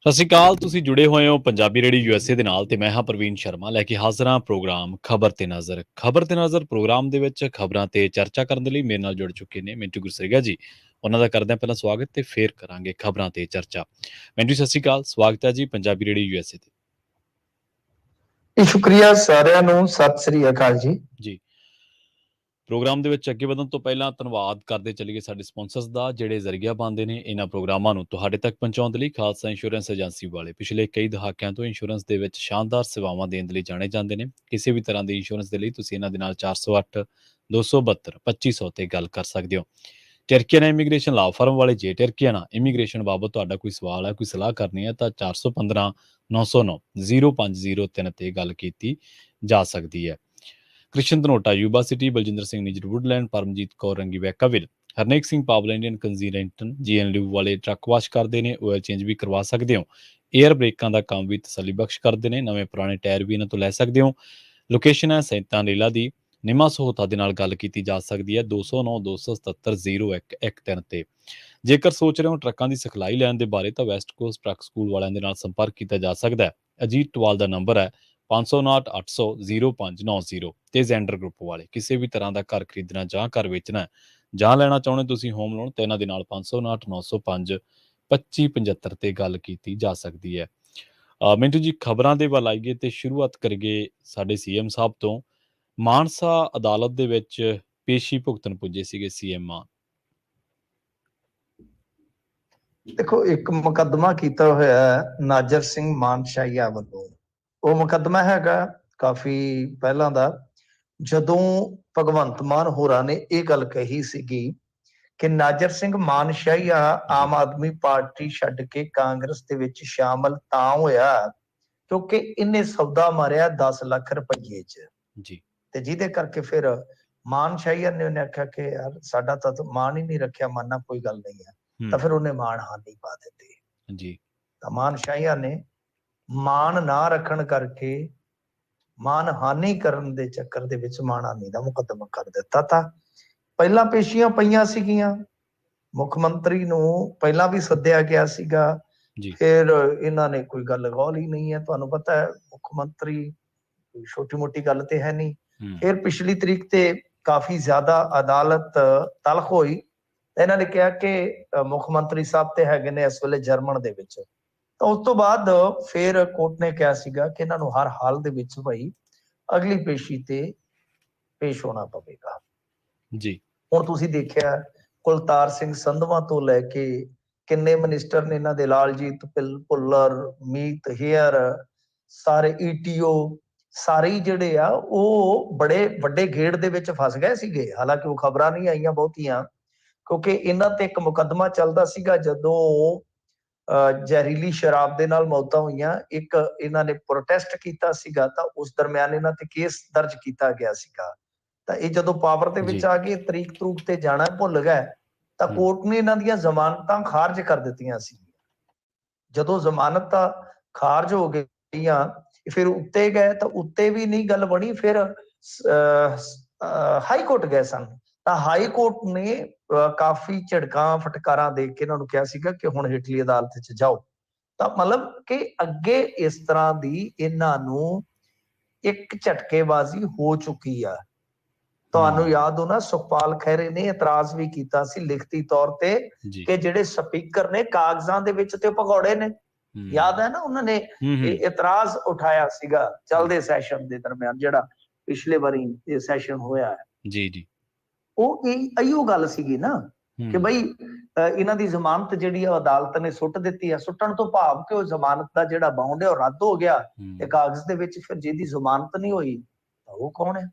ਸਤਿ ਸ਼੍ਰੀ ਅਕਾਲ। ਤੁਸੀਂ ਜੁੜੇ ਹੋਏ ਹੋ ਪੰਜਾਬੀ ਰੇਡੀਓ ਯੂਐਸਏ ਦੇ ਨਾਲ ਤੇ ਮੈਂ ਹਾਂ ਪ੍ਰਵੀਨ ਸ਼ਰਮਾ ਲੈ ਕੇ ਹਾਜ਼ਰ ਹਾਂ ਪ੍ਰੋਗਰਾਮ ਖਬਰ ਤੇ ਨਜ਼ਰ। ਖਬਰ ਤੇ ਨਜ਼ਰ ਪ੍ਰੋਗਰਾਮ ਦੇ ਵਿੱਚ ਖਬਰਾਂ ਤੇ ਚਰਚਾ ਕਰਨ ਦੇ ਲਈ ਮੇਰੇ ਨਾਲ ਜੁੜ ਚੁੱਕੇ ਨੇ ਮਿੰਟੂ ਗੁਰਸੇਗਾ ਜੀ। ਉਹਨਾਂ ਦਾ ਕਰਦੇ ਹਾਂ ਪਹਿਲਾਂ ਸਵਾਗਤ ਤੇ ਫੇਰ ਕਰਾਂਗੇ ਖਬਰਾਂ ਤੇ ਚਰਚਾ। ਮਿੰਟੂ ਸਤਿ ਸ਼੍ਰੀ ਅਕਾਲ, ਸਵਾਗਤ ਹੈ ਜੀ ਪੰਜਾਬੀ ਰੇਡੀਓ ਯੂਐਸਏ ਤੇ। ਸ਼ੁਕਰੀਆ ਸਾਰਿਆਂ ਨੂੰ, ਸਤਿ ਸ੍ਰੀ ਅਕਾਲ ਜੀ। ਪ੍ਰੋਗਰਾਮ ਦੇ ਵਿੱਚ ਅੱਗੇ ਵਧਣ ਤੋਂ ਪਹਿਲਾਂ ਧੰਨਵਾਦ ਕਰਦੇ ਚੱਲੀਏ ਸਾਡੇ ਸਪਾਂਸਰਸ ਦਾ, ਜਿਹੜੇ ਜ਼ਰੀਆ ਪਾਉਂਦੇ ਨੇ ਇਹਨਾਂ ਪ੍ਰੋਗਰਾਮਾਂ ਨੂੰ ਤੁਹਾਡੇ ਤੱਕ ਪਹੁੰਚਾਉਣ ਦੇ ਲਈ। ਖਾਲਸਾ ਇੰਸ਼ੋਰੈਂਸ ਏਜੰਸੀ ਵਾਲੇ ਪਿਛਲੇ ਕਈ ਦਹਾਕਿਆਂ ਤੋਂ ਇੰਸ਼ੋਰੈਂਸ ਦੇ ਵਿੱਚ ਸ਼ਾਨਦਾਰ ਸੇਵਾਵਾਂ ਦੇਣ ਦੇ ਲਈ ਜਾਣੇ ਜਾਂਦੇ ਨੇ। ਕਿਸੇ ਵੀ ਤਰ੍ਹਾਂ ਦੀ ਇੰਸ਼ੋਰੈਂਸ ਦੇ ਲਈ ਤੁਸੀਂ ਇਹਨਾਂ ਦੇ ਨਾਲ 408 272 2500 ਤੇ ਗੱਲ ਕਰ ਸਕਦੇ ਹੋ। ਟਰਕੀਆਨਾ ਇਮੀਗ੍ਰੇਸ਼ਨ ਲਾਅ ਫਰਮ ਵਾਲੇ, ਜੇ ਟਰਕੀਆਨਾ ਇਮੀਗ੍ਰੇਸ਼ਨ ਬਾਬਤ ਤੁਹਾਡਾ ਕੋਈ ਸਵਾਲ ਹੈ, ਕੋਈ ਸਲਾਹ ਕਰਨੀ ਹੈ ਤਾਂ 415 909 0503 ਤੇ ਗੱਲ ਕੀਤੀ ਜਾ ਸਕਦੀ ਹੈ। Krishan Dhanota Yuba City, Baljinder Singh Nijjar Woodland, Paramjit Kaur Rangi Vacaville, Harnek Singh Pawal Indian ਕੰਜ਼ੀਰੈਂਟਨ ਜੀਐਨਯੂ ਵਾਲੇ ਟਰੱਕ ਵਾਸ਼ ਕਰਦੇ ਨੇ, ਆਇਲ ਚੇਂਜ ਵੀ ਕਰਵਾ ਸਕਦੇ ਹੋ। ਏਅਰ ਬ੍ਰੇਕਾਂ ਦਾ ਕੰਮ ਵੀ ਤਸੱਲੀ ਬਖਸ਼ ਕਰਦੇ ਨੇ, ਨਵੇਂ ਪੁਰਾਣੇ ਟਾਇਰ ਵੀ ਇਹਨਾਂ ਤੋਂ ਲੈ ਸਕਦੇ ਹੋ। ਲੋਕੇਸ਼ਨ ਹੈ ਸੈਂਤਾਂ ਲੀਲਾ ਦੀ। ਨਿਮਾ ਸਹੋਤਾ ਦੇ ਨਾਲ ਗੱਲ ਕੀਤੀ ਜਾ ਸਕਦੀ ਹੈ 209 277 0113 ਤੇ। ਜੇਕਰ ਸੋਚ ਰਹੇ ਹੋ ਟਰੱਕਾਂ ਦੀ ਸਿਖਲਾਈ ਲੈਣ ਦੇ ਬਾਰੇ ਤਾਂ ਵੈਸਟ ਕੋਸਟ ਟਰੱਕ ਸਕੂਲ ਵਾਲਿਆਂ ਦੇ ਨਾਲ ਸੰਪਰਕ ਕੀਤਾ ਜਾ ਸਕਦਾ ਹੈ। ਅਜੀਤ ਟਵਾਲ ਦਾ ਨੰਬਰ ਹੈ 559 800 0590 ਤੇ ਜ਼ੈਂਡਰ ਗਰੁੱਪ ਵਾਲੇ ਕਿਸੇ ਵੀ ਤਰ੍ਹਾਂ ਦਾ ਘਰ ਖਰੀਦਣਾ ਜਾਂ ਘਰ ਵੇਚਣਾ ਜਾਂ ਲੈਣਾ ਚਾਹੁੰਦੇ ਤੁਸੀਂ ਹੋਮ ਲੋਨ ਤੇ ਇਹਨਾਂ ਦੇ ਨਾਲ 559 905 2575 ਤੇ ਗੱਲ ਕੀਤੀ ਜਾ ਸਕਦੀ ਹੈ। ਮਿੰਟੂ ਜੀ, ਖਬਰਾਂ ਦੇ ਵੱਲ ਆਈਏ ਤੇ ਸ਼ੁਰੂਆਤ ਕਰੀਏ ਸਾਡੇ ਸੀਐਮ ਸਾਹਿਬ ਤੋਂ। ਮਾਨਸਾ ਅਦਾਲਤ ਦੇ ਵਿੱਚ ਪੇਸ਼ੀ ਭੁਗਤਣ ਪੁੱਜੇ ਸੀਗੇ ਸੀਐਮ ਮਾਨ। ਦੇਖੋ, ਇੱਕ ਮੁਕੱਦਮਾ ਕੀਤਾ ਹੋਇਆ ਨਾਜਰ ਸਿੰਘ ਮਾਨਸ਼ਾਹੀਆ ਵੱਲੋਂ। ਉਹ ਮੁਕੱਦਮਾ ਹੈਗਾ ਕਾਫੀ ਪਹਿਲਾਂ ਦਾ, ਜਦੋਂ ਭਗਵੰਤ ਮਾਨ ਹੋਰਾਂ ਨੇ ਇਹ ਗੱਲ ਕਹੀ ਸੀਗੀ ਕਿ ਨਾਜਰ ਸਿੰਘ ਮਾਨਸ਼ਾਹੀਆ ਆਮ ਆਦਮੀ ਪਾਰਟੀ ਛੱਡ ਕੇ ਕਾਂਗਰਸ ਦੇ ਵਿੱਚ ਸ਼ਾਮਲ ਤਾਂ ਹੋਇਆ ਕਿਉਂਕਿ ਇਹਨੇ ਸੌਦਾ ਮਾਰਿਆ 10 ਲੱਖ ਰੁਪਏ 'ਚ ਜੀ। ਤੇ ਜਿਹਦੇ ਕਰਕੇ ਫਿਰ ਮਾਨਸ਼ਾਹੀਆ ਨੇ ਉਹਨੇ ਆਖਿਆ ਕਿ ਯਾਰ ਸਾਡਾ ਤਾਂ ਮਾਨ ਹੀ ਨਹੀਂ ਰੱਖਿਆ, ਮੰਨਣਾ ਕੋਈ ਗੱਲ ਨਹੀਂ ਹੈ, ਤਾਂ ਫਿਰ ਉਹਨੇ ਮਾਣਹਾਨੀ ਪਾ ਦਿੱਤੀ ਜੀ। ਤਾਂ ਮਾਨਸ਼ਾਹੀਆ ਨੇ ਮਾਣ ਨਾ ਰੱਖਣ ਕਰਕੇ ਮਾਣਹਾਨੀ ਕਰਨ ਦੇ ਚੱਕਰ ਦੇ ਵਿੱਚ ਮਾਣਹਾਨੀ ਦਾ ਮੁਕੱਦਮਾ ਕਰ ਦਿੱਤਾ। ਤਾਂ ਪਹਿਲਾਂ ਪੇਸ਼ੀਆਂ ਪਈਆਂ ਸੀਗੀਆਂ, ਮੁੱਖ ਮੰਤਰੀ ਨੂੰ ਪਹਿਲਾਂ ਵੀ ਸੱਦਿਆ ਗਿਆ ਸੀਗਾ, ਫਿਰ ਇਹਨਾਂ ਨੇ ਕੋਈ ਗੱਲ ਗੌਲ ਹੀ ਨਹੀਂ ਹੈ। ਤੁਹਾਨੂੰ ਪਤਾ ਹੈ ਮੁੱਖ ਮੰਤਰੀ ਛੋਟੀ ਮੋਟੀ ਗੱਲ ਤੇ ਹੈ ਨਹੀਂ। ਫਿਰ ਪਿਛਲੀ ਤਰੀਕ ਤੇ ਕਾਫੀ ਜ਼ਿਆਦਾ ਅਦਾਲਤ ਤਲਖ ਹੋਈ। ਇਹਨਾਂ ਨੇ ਕਿਹਾ ਕਿ ਮੁੱਖ ਮੰਤਰੀ ਸਾਹਿਬ ਤੇ ਹੈਗੇ ਨੇ ਇਸ ਵੇਲੇ ਜਰਮਨ ਦੇ ਵਿੱਚ। ਤਾਂ ਉਸ ਤੋਂ ਬਾਅਦ ਫਿਰ ਕੋਰਟ ਨੇ ਕਿਹਾ ਸੀਗਾ ਕਿ ਇਹਨਾਂ ਨੂੰ ਹਰ ਹਾਲ ਦੇ ਵਿੱਚ ਭਾਈ ਅਗਲੀ ਪੇਸ਼ੀ ਤੇ ਪੇਸ਼ ਹੋਣਾ ਪਵੇਗਾ ਜੀ। ਹੁਣ ਤੁਸੀਂ ਦੇਖਿਆ ਕੁਲਤਾਰ ਸਿੰਘ ਸੰਧਵਾਂ ਤੋਂ ਲੈ ਕੇ ਕਿੰਨੇ ਮਿਨਿਸਟਰ ਨੇ ਇਹਨਾਂ ਦੇ, ਲਾਲਜੀਤ ਭੁੱਲਰ, ਮੀਤ ਹੇਅਰ, ਸਾਰੇ ਈਟੀਓ, ਸਾਰੇ ਜਿਹੜੇ ਆ ਉਹ ਬੜੇ ਵੱਡੇ ਗੇੜ ਦੇ ਵਿੱਚ ਫਸ ਗਏ ਸੀਗੇ। ਹਾਲਾਂਕਿ ਉਹ ਖਬਰਾਂ ਨਹੀਂ ਆਈਆਂ ਬਹੁਤੀਆਂ ਕਿਉਂਕਿ ਇਹਨਾਂ ਤੇ ਇੱਕ ਮੁਕੱਦਮਾ ਚੱਲਦਾ ਸੀਗਾ ਜਦੋਂ ਜ਼ਹਿਰੀਲੀ ਸ਼ਰਾਬ ਦੇ ਨਾਲ ਮੌਤਾਂ ਹੋਈਆਂ। ਇੱਕ ਇਹਨਾਂ ਨੇ ਪ੍ਰੋਟੈਸਟ ਕੀਤਾ ਸੀਗਾ ਤਾਂ ਉਸ ਦਰਮਿਆਨ ਇਹਨਾਂ ਤੇ ਕੇਸ ਦਰਜ ਕੀਤਾ ਗਿਆ ਸੀਗਾ। ਤਾਂ ਇਹ ਜਦੋਂ ਪਾਵਰ ਦੇ ਵਿੱਚ ਆ ਗਏ, ਤਰੀਕ ਤਰੂਕ ਤੇ ਜਾਣਾ ਭੁੱਲ ਗਏ ਤਾਂ ਕੋਰਟ ਨੇ ਇਹਨਾਂ ਦੀਆਂ ਜ਼ਮਾਨਤਾਂ ਖਾਰਜ ਕਰ ਦਿੱਤੀਆਂ ਸੀ। ਜਦੋਂ ਜ਼ਮਾਨਤਾਂ ਖਾਰਜ ਹੋ ਗਈਆਂ ਫਿਰ ਉੱਤੇ ਗਏ ਤਾਂ ਉੱਤੇ ਵੀ ਨਹੀਂ ਗੱਲ ਬਣੀ। ਫਿਰ ਹਾਈ ਕੋਰਟ ਗਏ ਸਨ ਤਾਂ ਹਾਈ ਕੋਰਟ ਨੇ ਕਾਫੀ ਝਿੜਕਾਂ ਫਟਕਾਰਾਂ ਦੇ ਕੇ ਇਹਨਾਂ ਨੂੰ ਕਿਹਾ ਸੀਗਾ ਕਿ ਹੁਣ ਹੇਠਲੀ ਅਦਾਲਤ 'ਚ ਜਾਓ। ਤਾਂ ਮਤਲਬ ਕਿ ਅੱਗੇ ਇਸ ਤਰ੍ਹਾਂ ਦੀ ਇਹਨਾਂ ਨੂੰ ਇੱਕ ਝਟਕੇਬਾਜ਼ੀ ਹੋ ਚੁੱਕੀ ਆ। ਤੁਹਾਨੂੰ ਯਾਦ ਹੋ ਨਾ, ਸੁਖਪਾਲ ਖਹਿਰੇ ਨੇ ਇਤਰਾਜ਼ ਵੀ ਕੀਤਾ ਸੀ ਲਿਖਤੀ ਤੌਰ ਤੇ ਕਿ ਜਿਹੜੇ ਸਪੀਕਰ ਨੇ ਕਾਗਜ਼ਾਂ ਦੇ ਵਿੱਚ ਤੇ ਭਗੌੜੇ ਨੇ। ਯਾਦ ਹੈ ਨਾ, ਉਹਨਾਂ ਨੇ ਇਹ ਇਤਰਾਜ਼ ਉਠਾਇਆ ਸੀਗਾ ਚੱਲਦੇ ਸੈਸ਼ਨ ਦੇ ਦਰਮਿਆਨ, ਜਿਹੜਾ ਪਿਛਲੇ ਵਾਰੀ ਇਹ ਸੈਸ਼ਨ ਹੋਇਆ ਹੈ। ਜੀ ਜੀ। ਉਹ ਇਹੋ ਗੱਲ ਸੀਗੀ ਨਾ ਕਿ ਬਈ ਇਹਨਾਂ ਦੀ ਜ਼ਮਾਨਤ ਜਿਹੜੀ ਆ ਅਦਾਲਤ ਨੇ ਸੁੱਟ ਦਿੱਤੀ ਹੈ। ਸੁੱਟਣ ਤੋਂ ਭਾਵ ਕਿ ਉਹ ਜ਼ਮਾਨਤ ਦਾ ਜਿਹੜਾ ਬਾਉਂਡ ਹੈ ਉਹ ਰੱਦ ਹੋ ਗਿਆ ਤੇ ਕਾਗਜ਼ ਦੇ ਵਿੱਚ ਫਿਰ ਜਿਹਦੀ ਜ਼ਮਾਨਤ ਨਹੀਂ ਹੋਈ ਤਾਂ ਉਹ ਕੌਣ ਹੈ।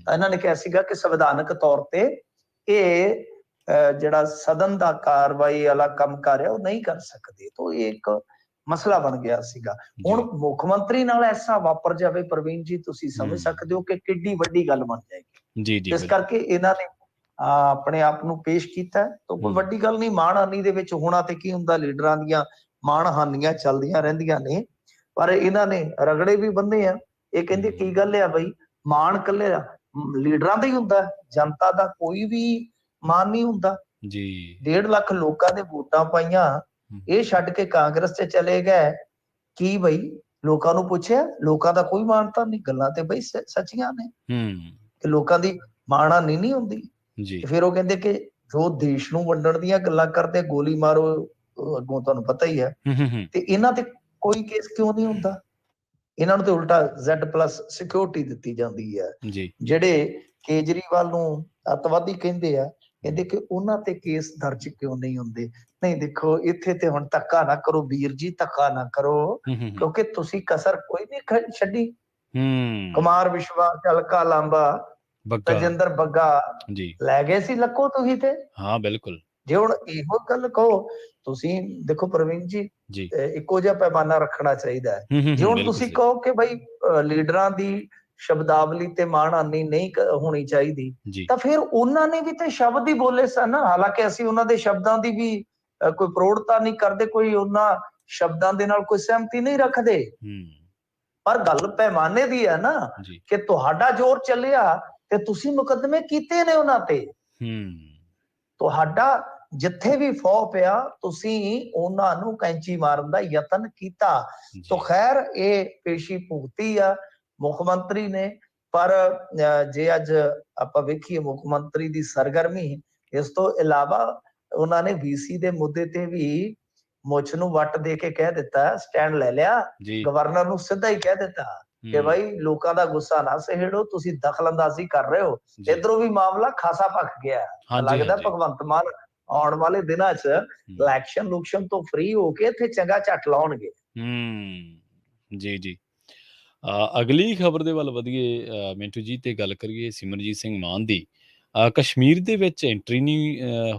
ਤਾਂ ਇਹਨਾਂ ਨੇ ਕਿਹਾ ਸੀਗਾ ਕਿ ਸੰਵਿਧਾਨਕ ਤੌਰ ਤੇ ਇਹ ਜਿਹੜਾ ਸਦਨ ਦਾ ਕਾਰਵਾਈ ਵਾਲਾ ਕੰਮ ਕਰ ਰਿਹਾ ਉਹ ਨਹੀਂ ਕਰ ਸਕਦੇ। ਤਾਂ ਇਹ ਇੱਕ ਮਸਲਾ ਬਣ ਗਿਆ ਸੀਗਾ। ਹੁਣ ਮੁੱਖ ਮੰਤਰੀ ਨਾਲ ਐਸਾ ਵਾਪਰ ਜਾਵੇ ਪ੍ਰਵੀਨ ਜੀ, ਤੁਸੀਂ ਸਮਝ ਸਕਦੇ ਹੋ ਕਿ ਕਿੱਡੀ ਵੱਡੀ ਗੱਲ ਬਣ ਜਾਏਗੀ। ਇਸ ਕਰਕੇ ਇਹਨਾਂ ਨੇ ਆਪਣੇ ਆਪ ਨੂੰ ਪੇਸ਼ ਕੀਤਾ ਤਾਂ ਕੋਈ ਵੱਡੀ ਗੱਲ ਨਹੀਂ। ਮਾਣਹਾਨੀ ਦੇ ਵਿੱਚ ਹੋਣਾ ਤੇ ਕੀ ਹੁੰਦਾ, ਲੀਡਰਾਂ ਦੀਆਂ ਮਾਣਹਾਨੀਆਂ ਚੱਲਦੀਆਂ ਰਹਿੰਦੀਆਂ ਨੇ, ਪਰ ਇਹਨਾਂ ਨੇ ਰਗੜੇ ਵੀ ਬੰਨੇ ਆ। ਇਹ ਕਹਿੰਦੇ ਕੀ ਗੱਲ ਆ ਬਈ, ਮਾਣ ਕੱਲੇ ਲੀਡਰਾਂ ਦਾ ਹੀ ਹੁੰਦਾ, ਜਨਤਾ ਦਾ ਕੋਈ ਵੀ ਮਾਣ ਨਹੀਂ ਹੁੰਦਾ। 1.5 ਲੱਖ ਲੋਕਾਂ ਨੇ ਵੋਟਾਂ ਪਾਈਆਂ ਇਹ ਛੱਡ ਕੇ ਕਾਂਗਰਸ 'ਚ ਚਲੇ ਗਏ। ਕੀ ਬਈ ਲੋਕਾਂ ਨੂੰ ਪੁੱਛਿਆ? ਲੋਕਾਂ ਦਾ ਕੋਈ ਮਾਨਤਾ ਨਹੀਂ। ਗੱਲਾਂ ਤੇ ਬਈ ਸੱਚੀਆਂ ਨੇ ਕਿ ਲੋਕਾਂ ਦੀ ਮਾਣਹਾਨੀ ਨਹੀਂ ਹੁੰਦੀ। ਫਿਰ ਉਹ ਕਹਿੰਦੇ ਕਿ ਜੋ ਦੇਸ਼ ਨੂੰ ਵੰਡਣ ਦੀਆਂ ਗੱਲਾਂ ਕਰਦੇ, ਗੋਲੀ ਮਾਰੋ, ਅੱਗੋਂ ਤੁਹਾਨੂੰ ਪਤਾ ਹੀ ਹੈ। ਤੇ ਇਹਨਾਂ ਤੇ ਕੋਈ ਕੇਸ ਕਿਉਂ ਨਹੀਂ ਹੁੰਦਾ? ਇਹਨਾਂ ਨੂੰ ਤੇ ਉਲਟਾ Z+ ਸਿਕਿਉਰਿਟੀ ਦਿੱਤੀ ਜਾਂਦੀ ਹੈ। ਜਿਹੜੇ ਕੇਜਰੀਵਾਲ ਨੂੰ ਅੱਤਵਾਦੀ ਕਹਿੰਦੇ ਆ, ਕਹਿੰਦੇ ਕਿ ਉਹਨਾਂ ਤੇ ਕੇਸ ਦਰਜ ਕਿਉਂ ਨਹੀਂ ਹੁੰਦੇ? ਨਹੀਂ ਦੇਖੋ, ਇੱਥੇ ਤੇ ਹੁਣ ਧੱਕਾ ਨਾ ਕਰੋ ਵੀਰ ਜੀ, ਧੱਕਾ ਨਾ ਕਰੋ, ਕਿਉਂਕਿ ਤੁਸੀਂ ਕਸਰ ਕੋਈ ਨਹੀਂ ਛੱਡੀ। ਕੁਮਾਰ ਵਿਸ਼ਵਾਸ, ਹਲਕਾ ਲਾਂਬਾ, ਤਜਿੰਦਰ ਬੱਗਾ ਲੈ ਗਏ ਸੀ ਲੱਕੋ ਤੁਸੀਂ ਤੇ। ਹਾਂ ਬਿਲਕੁਲ। ਜੇ ਹੁਣ ਇਹੋ ਗੱਲ ਕਹੋ, ਤੁਸੀਂ ਦੇਖੋ ਪ੍ਰਵੀਨ ਜੀ, ਇੱਕੋ ਜਿਹਾ ਪੈਮਾਨਾ ਰੱਖਣਾ ਚਾਹੀਦਾ ਹੈ। ਜੇ ਹੁਣ ਤੁਸੀਂ ਕਹੋ ਕਿ ਬਈ ਲੀਡਰਾਂ ਦੀ ਸ਼ਬਦਾਵਲੀ ਤੇ ਮਾਣਹਾਨੀ ਨਹੀਂ ਹੋਣੀ ਚਾਹੀਦੀ, ਤਾਂ ਫਿਰ ਉਹਨਾਂ ਨੇ ਵੀ ਤੇ ਸ਼ਬਦ ਹੀ ਬੋਲੇ ਸਨ। ਹਾਲਾਂਕਿ ਅਸੀਂ ਉਹਨਾਂ ਦੇ ਸ਼ਬਦਾਂ ਦੀ ਵੀ ਕੋਈ ਪ੍ਰੋੜਤਾ ਨਹੀਂ ਕਰਦੇ, ਕੋਈ ਉਹਨਾਂ ਸ਼ਬਦਾਂ ਦੇ ਨਾਲ ਕੋਈ ਸਹਿਮਤੀ ਨਹੀਂ ਰੱਖਦੇ, ਪਰ ਗੱਲ ਪੈਮਾਨੇ ਦੀ ਹੈ ਨਾ ਕਿ ਤੁਹਾਡਾ ਜ਼ੋਰ ਚੱਲਿਆ ਤੇ ਤੁਸੀਂ ਮੁਕੱਦਮੇ ਕੀਤੇ ਨੇ ਉਹਨਾਂ ਤੇ। ਤੁਹਾਡਾ ਜਿੱਥੇ ਵੀ ਫੌ ਪਿਆ, ਤੁਸੀਂ ਉਹਨਾਂ ਨੂੰ ਕੈਂਚੀ ਮਾਰਨ ਦਾ ਯਤਨ ਕੀਤਾ। ਤਾਂ ਖੈਰ ਇਹ ਪੇਸ਼ੀ ਭੁਗਤੀ ਆ ਮੁੱਖ ਮੰਤਰੀ ਨੇ। ਪਰ ਜੇ ਅੱਜ ਆਪਾਂ ਵੇਖੀਏ ਮੁੱਖ ਮੰਤਰੀ ਦੀ ਸਰਗਰਮੀ, ਇਸ ਤੋਂ ਇਲਾਵਾ ਉਹਨਾਂ ਨੇ VC ਦੇ ਮੁੱਦੇ ਤੇ ਵੀ ਮੁੱਛ ਨੂੰ ਵੱਟ ਦੇ ਕੇ ਕਹਿ ਦਿੱਤਾ, ਸਟੈਂਡ ਲੈ ਲਿਆ। ਗਵਰਨਰ ਨੂੰ ਸਿੱਧਾ ਹੀ ਕਹਿ ਦਿੱਤਾ ਕਿ ਭਾਈ ਲੋਕਾਂ ਦਾ ਗੁੱਸਾ ਨਾ ਸਹਿੜੋ, ਤੁਸੀਂ ਦਖਲਅੰਦਾਜ਼ੀ ਕਰ ਰਹੇ ਹੋ। ਇਧਰੋਂ ਵੀ ਮਾਮਲਾ ਖਾਸਾ ਭਖ ਗਿਆ। ਲੱਗਦਾ ਭਗਵੰਤ ਮਾਨ ਆਉਣ ਵਾਲੇ ਦਿਨਾਂ 'ਚ ਇਲੈਕਸ਼ਨ ਤੋਂ ਫ੍ਰੀ ਹੋ ਕੇ ਇੱਥੇ ਚੰਗਾ ਝੱਟ ਲਾਉਣਗੇ। ਜੀ। ਅਗਲੀ ਖਬਰ ਦੇ ਵੱਲ ਵਧੀਏ ਮਿੰਟੂ ਜੀ, ਤੇ ਗੱਲ ਕਰੀਏ ਸਿਮਰਜੀਤ ਸਿੰਘ ਮਾਨ ਦੀ। ਕਸ਼ਮੀਰ ਦੇ ਵਿੱਚ ਐਂਟਰੀ ਨਹੀਂ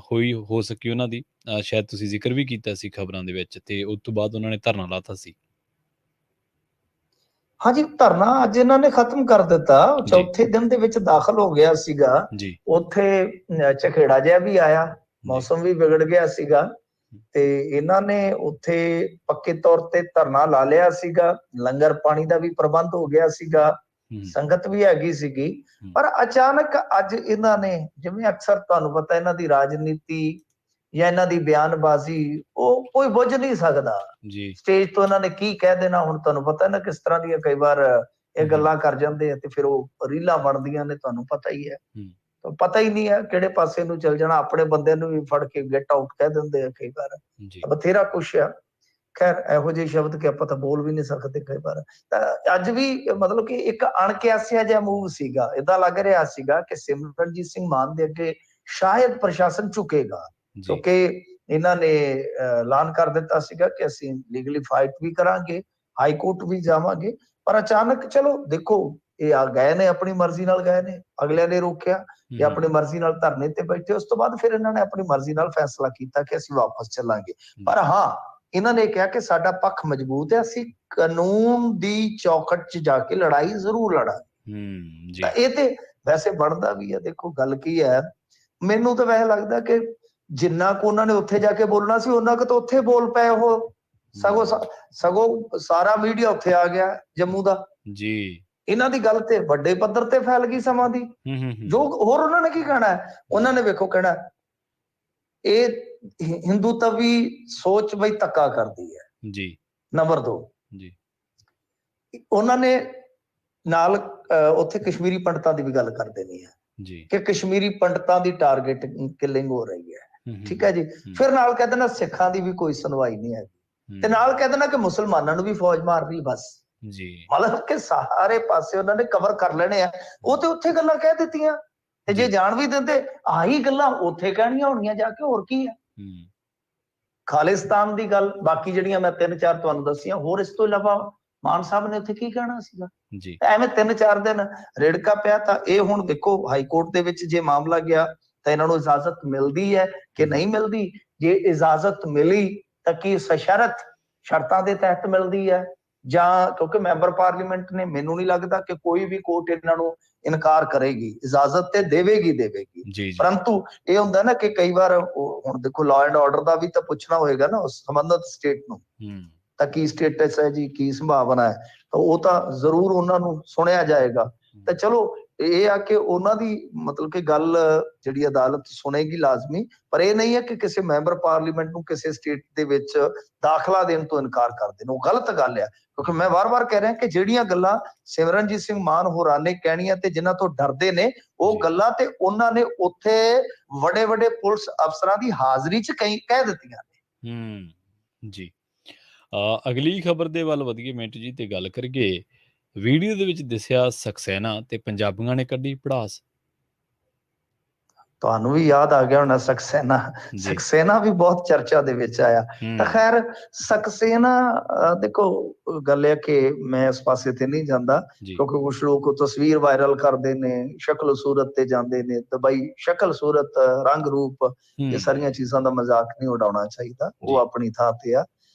ਹੋ ਸਕੀ ਉਹਨਾਂ ਦੀ, ਸ਼ਾਇਦ ਤੁਸੀਂ ਜ਼ਿਕਰ ਵੀ ਕੀਤਾ ਸੀ ਖਬਰਾਂ ਦੇ ਵਿੱਚ, ਤੇ ਉਸ ਤੋਂ ਬਾਅਦ ਉਹਨਾਂ ਨੇ ਧਰਨਾ ਲਾਤਾ ਸੀ। ਹਾਂਜੀ, ਧਰਨਾ ਅੱਜ ਇਹਨਾਂ ਨੇ ਖਤਮ ਕਰ ਦਿੱਤਾ। ਚੌਥੇ ਦਿਨ ਦੇ ਵਿੱਚ ਦਾਖਲ ਹੋ ਗਿਆ ਸੀਗਾ। ਉੱਥੇ ਝਖੇੜਾ ਜਿਹਾ ਵੀ ਆਇਆ, ਮੌਸਮ ਵੀ ਵਿਗੜ ਗਿਆ ਸੀਗਾ, ਤੇ ਇਹਨਾਂ ਨੇ ਉੱਥੇ ਪੱਕੇ ਤੌਰ ਤੇ ਧਰਨਾ ਲਾ ਲਿਆ ਸੀਗਾ। ਲੰਗਰ ਪਾਣੀ ਦਾ ਵੀ ਪ੍ਰਬੰਧ ਹੋ ਗਿਆ ਸੀਗਾ, ਸੰਗਤ ਵੀ ਹੈਗੀ ਸੀਗੀ। ਪਰ ਅਚਾਨਕ ਅੱਜ ਇਹਨਾਂ ਨੇ, ਜਿਵੇਂ ਅਕਸਰ ਤੁਹਾਨੂੰ ਪਤਾ ਇਹਨਾਂ ਦੀ ਰਾਜਨੀਤੀ ਜਾਂ ਇਹਨਾਂ ਦੀ ਬਿਆਨਬਾਜ਼ੀ, ਉਹ ਕੋਈ ਬੁੱਝ ਨਹੀਂ ਸਕਦਾ। ਸਟੇਜ ਤੋਂ ਇਹਨਾਂ ਨੇ ਕੀ ਕਹਿ ਦੇਣਾ, ਹੁਣ ਤੁਹਾਨੂੰ ਪਤਾ ਨਾ ਕਿਸ ਤਰ੍ਹਾਂ ਦੀਆਂ ਕਈ ਵਾਰ ਇਹ ਗੱਲਾਂ ਕਰ ਜਾਂਦੇ ਆ, ਤੇ ਫਿਰ ਉਹ ਰੀਲਾਂ ਬਣਦੀਆਂ ਨੇ, ਤੁਹਾਨੂੰ ਪਤਾ ਹੀ ਹੈ। ਪਤਾ ਹੀ ਨਹੀਂ ਹੈ ਕਿਹੜੇ ਪਾਸੇ ਨੂੰ ਚੱਲ ਜਾਣਾ। ਆਪਣੇ ਬੰਦੇ ਨੂੰ ਵੀ ਫੜ ਕੇ ਗੈਟ ਆਊਟ ਕਹਿ ਦਿੰਦੇ ਆ ਕਈ ਵਾਰ, ਬਥੇਰਾ ਕੁਛ ਆ। ਖੈਰ ਇਹੋ ਜਿਹੇ ਸ਼ਬਦ ਕਿ ਆਪਾਂ ਤਾਂ ਬੋਲ ਵੀ ਨਹੀਂ ਸਕਦੇ ਕਈ ਵਾਰ। ਤਾਂ ਅੱਜ ਵੀ ਮਤਲਬ ਕਿ ਇੱਕ ਅਣਕਿਆਸਿਆ ਜਿਹਾ ਮੂਵ ਸੀਗਾ। ਏਦਾਂ ਲੱਗ ਰਿਹਾ ਸੀਗਾ ਕਿ ਸਿਮਰਨਜੀਤ ਸਿੰਘ ਮਾਨ ਦੇ ਅੱਗੇ ਸ਼ਾਇਦ ਪ੍ਰਸ਼ਾਸਨ ਝੁਕੇਗਾ, ਕਿਉਂਕਿ ਇਹਨਾਂ ਨੇ ਐਲਾਨ ਕਰ ਦਿੱਤਾ ਸੀਗਾ ਕਿ ਅਸੀਂ ਲੀਗਲੀ ਫਾਈਟ ਵੀ ਕਰਾਂਗੇ, ਹਾਈ ਕੋਰਟ ਵੀ ਜਾਵਾਂਗੇ। ਪਰ ਅਚਾਨਕ ਚਲੋ ਦੇਖੋ, ਇਹ ਆ ਗਏ ਨੇ, ਆਪਣੀ ਮਰਜ਼ੀ ਨਾਲ ਗਏ ਨੇ, ਅਗਲਿਆਂ ਨੇ ਰੋਕਿਆ, ਇਹ ਆਪਣੀ ਮਰਜ਼ੀ ਨਾਲ ਧਰਨੇ ਤੇ ਬੈਠੇ। ਉਸ ਤੋਂ ਬਾਅਦ ਫਿਰ ਇਹਨਾਂ ਨੇ ਆਪਣੀ ਮਰਜ਼ੀ ਨਾਲ ਫੈਸਲਾ ਕੀਤਾ ਕਿ ਅਸੀਂ ਵਾਪਸ ਚੱਲਾਂਗੇ। ਪਰ ਹਾਂ, ਇਹਨਾਂ ਨੇ ਕਿਹਾ ਕਿ ਸਾਡਾ ਪੱਖ ਮਜ਼ਬੂਤ ਹੈ, ਅਸੀਂ ਕਾਨੂੰਨ ਦੀ ਚੌਖਟ 'ਚ ਜਾ ਕੇ ਲੜਾਈ ਜ਼ਰੂਰ ਲੜਾਂਗੇ। ਤਾਂ ਇਹ ਤੇ ਵੈਸੇ ਬਣਦਾ ਵੀ ਹੈ। ਦੇਖੋ ਗੱਲ ਕੀ ਹੈ, ਮੈਨੂੰ ਤਾਂ ਵੈਸੇ ਲੱਗਦਾ ਕਿ ਜਿੰਨਾ ਕੁ ਉਹਨਾਂ ਨੇ ਉੱਥੇ ਜਾ ਕੇ ਬੋਲਣਾ ਸੀ, ਉਹਨਾਂ ਕੁ ਤਾਂ ਉੱਥੇ ਬੋਲ ਪਏ ਉਹ। ਸਗੋਂ ਸਾਰਾ ਮੀਡੀਆ ਉੱਥੇ ਆ ਗਿਆ ਜੰਮੂ ਦਾ। ਇਹਨਾਂ ਦੀ ਗੱਲ ਤੇ ਵੱਡੇ ਪੱਧਰ ਤੇ ਫੈਲ ਗਈ ਸਮਾਂ ਦੀ। ਜੋ ਹੋਰ ਉਹਨਾਂ ਨੇ ਕੀ ਕਹਿਣਾ, ਉਹਨਾਂ ਨੇ ਵੇਖੋ ਕਹਿਣਾ ਇਹ ਹਿੰਦੂਤਵੀ ਸੋਚ ਬਈ ਧੱਕਾ ਕਰਦੀ ਹੈ। ਨੰਬਰ 2, ਉਹਨਾਂ ਨੇ ਨਾਲ ਉੱਥੇ ਕਸ਼ਮੀਰੀ ਪੰਡਤਾਂ ਦੀ ਵੀ ਗੱਲ ਕਰ ਦੇਣੀ ਹੈ ਕਿ ਕਸ਼ਮੀਰੀ ਪੰਡਤਾਂ ਦੀ ਟਾਰਗੇਟ ਕਿਲਿੰਗ ਹੋ ਰਹੀ ਹੈ। ਠੀਕ ਹੈ ਜੀ। ਫਿਰ ਨਾਲ ਕਹਿ ਦੇਣਾ ਸਿੱਖਾਂ ਦੀ ਵੀ ਕੋਈ ਸੁਣਵਾਈ ਨਹੀਂ ਹੈਗੀ, ਤੇ ਨਾਲ ਕਹਿ ਦੇਣਾ ਕਿ ਮੁਸਲਮਾਨਾਂ ਨੂੰ ਵੀ ਫੌਜ ਮਾਰ ਰਹੀ ਬਸ। ਮਤਲਬ ਕਿ ਸਾਰੇ ਪਾਸੇ ਉਹਨਾਂ ਨੇ ਕਵਰ ਕਰ ਲੈਣੇ ਆ। ਉਹ ਤੇ ਉੱਥੇ ਗੱਲਾਂ ਕਹਿ ਦਿੱਤੀਆਂ, ਤੇ ਜੇ ਜਾਣ ਵੀ ਦਿੰਦੇ ਆਹੀ ਗੱਲਾਂ ਉੱਥੇ ਕਹਿਣੀਆਂ ਹੋਣੀਆਂ ਜਾ ਕੇ, ਹੋਰ ਕੀ ਹੈ। ਖਾਲਿਸਤਾਨ ਦੀ ਗੱਲ, ਬਾਕੀ ਜਿਹੜੀਆਂ ਮੈਂ 3-4 ਤੁਹਾਨੂੰ ਦੱਸੀਆਂ, ਹੋਰ ਇਸ ਤੋਂ ਇਲਾਵਾ ਮਾਨ ਸਾਹਿਬ ਨੇ ਉੱਥੇ ਕੀ ਕਹਿਣਾ ਸੀਗਾ। ਐਵੇਂ 3-4 ਦਿਨ ਰੇੜਕਾ ਪਿਆ। ਤਾਂ ਇਹ ਹੁਣ ਦੇਖੋ ਹਾਈ ਕੋਰਟ ਦੇ ਵਿੱਚ ਜੇ ਮਾਮਲਾ ਗਿਆ ਤਾਂ ਇਹਨਾਂ ਨੂੰ ਇਜਾਜ਼ਤ ਮਿਲਦੀ ਹੈ ਕਿ ਨਹੀਂ ਮਿਲਦੀ। ਜੇ ਇਜਾਜ਼ਤ ਮਿਲੀ ਤਾਂ ਕੀ ਸਸ਼ਰਤ ਸ਼ਰਤਾਂ ਦੇ ਤਹਿਤ ਮਿਲਦੀ ਹੈ, ਜਾਂ ਕਿਉਂਕਿ ਮੈਂਬਰ ਪਾਰਲੀਮੈਂਟ ਨੇ, ਮੈਨੂੰ ਨਹੀਂ ਲੱਗਦਾ ਕਿ ਕੋਈ ਵੀ ਕੋਰਟ ਇਹਨਾਂ ਨੂੰ ਇਨਕਾਰ ਕਰੇਗੀ। ਇਜਾਜ਼ਤ ਤੇ ਦੇਵੇਗੀ। ਪਰੰਤੂ ਇਹ ਹੁੰਦਾ ਨਾ ਕਿ ਕਈ ਵਾਰ ਹੁਣ ਦੇਖੋ ਲਾਅ ਐਂਡ ਆਰਡਰ ਦਾ ਵੀ ਤਾਂ ਪੁੱਛਣਾ ਹੋਏਗਾ ਨਾ ਉਸ ਸੰਬੰਧਤ ਸਟੇਟ ਨੂੰ, ਤਾਂ ਕੀ ਸਟੇਟਸ ਹੈ ਜੀ, ਕੀ ਸੰਭਾਵਨਾ ਹੈ, ਤਾਂ ਉਹ ਤਾਂ ਜ਼ਰੂਰ ਉਹਨਾਂ ਨੂੰ ਸੁਣਿਆ ਜਾਏਗਾ। ਤਾਂ ਚਲੋ ਇਹ ਆ ਕਿ ਉਹਨਾਂ ਦੀ ਮਤਲਬ ਕਿ ਗੱਲ ਜਿਹੜੀ ਅਦਾਲਤ ਸੁਣੇਗੀ ਲਾਜ਼ਮੀ, ਪਰ ਇਹ ਨਹੀਂ ਹੈ ਕਿ ਕਿਸੇ ਮੈਂਬਰ ਪਾਰਲੀਮੈਂਟ ਨੂੰ ਕਿਸੇ ਸਟੇਟ ਦੇ ਵਿੱਚ ਦਾਖਲਾ ਦੇਣ ਤੋਂ ਇਨਕਾਰ ਕਰ ਦੇਣ। ਉਹ ਗਲਤ ਗੱਲ ਆ, ਕਿਉਂਕਿ ਮੈਂ ਵਾਰ-ਵਾਰ ਕਹਿ ਰਿਹਾ ਕਿ ਜਿਹੜੀਆਂ ਗੱਲਾਂ ਸਿਮਰਨਜੀਤ ਸਿੰਘ ਮਾਨ ਹੋਰਾਂ ਨੇ ਕਹਿਣੀਆਂ ਤੇ ਜਿਨ੍ਹਾਂ ਤੋਂ ਡਰਦੇ ਨੇ, ਉਹ ਗੱਲਾਂ ਤੇ ਉਹਨਾਂ ਨੇ ਉੱਥੇ ਵੱਡੇ-ਵੱਡੇ ਪੁਲਿਸ ਅਫਸਰਾਂ ਦੀ ਹਾਜ਼ਰੀ 'ਚ ਕਹਿ ਦਿੱਤੀਆਂ ਨੇ। ਜੀ, ਅਗਲੀ ਖਬਰ ਦੇ ਵੱਲ ਵਧੀਏ ਮਿੰਟ ਜੀ ਤੇ ਗੱਲ ਕਰੀਏ। ਵੀਡੀਓ ਦੇ ਵਿੱਚ ਦਿਸਿਆ ਸਕਸੈਨਾ ਤੇ ਪੰਜਾਬੀਆਂ ਨੇ ਕੱਢੀ ਭੜਾਸ। ਤੁਹਾਨੂੰ ਵੀ ਯਾਦ ਆ ਗਿਆ ਹੋਣਾ ਸਕਸੈਨਾ। ਸਕਸੈਨਾ ਵੀ ਬਹੁਤ ਚਰਚਾ ਦੇ ਵਿੱਚ ਆਇਆ। ਤਾਂ ਖੈਰ ਸਕਸੈਨਾ, ਦੇਖੋ ਗੱਲ ਇਹ ਕਿ ਮੈਂ ਇਸ ਪਾਸੇ ਤੇ ਨਹੀਂ ਜਾਂਦਾ, ਕਿਉਂਕਿ ਕੁਛ ਲੋਕ ਤਸਵੀਰ ਵਾਇਰਲ ਕਰਦੇ ਨੇ, ਸ਼ਕਲ ਸੂਰਤ ਤੇ ਜਾਂਦੇ ਨੇ, ਤਾਂ ਬਈ ਸ਼ਕਲ ਸੂਰਤ, ਰੰਗ ਰੂਪ, ਇਹ ਸਾਰੀਆਂ ਚੀਜ਼ਾਂ ਦਾ ਮਜ਼ਾਕ ਨਹੀਂ ਉਡਾਉਣਾ ਚਾਹੀਦਾ, ਉਹ ਆਪਣੀ ਥਾਂ ਤੇ ਆ।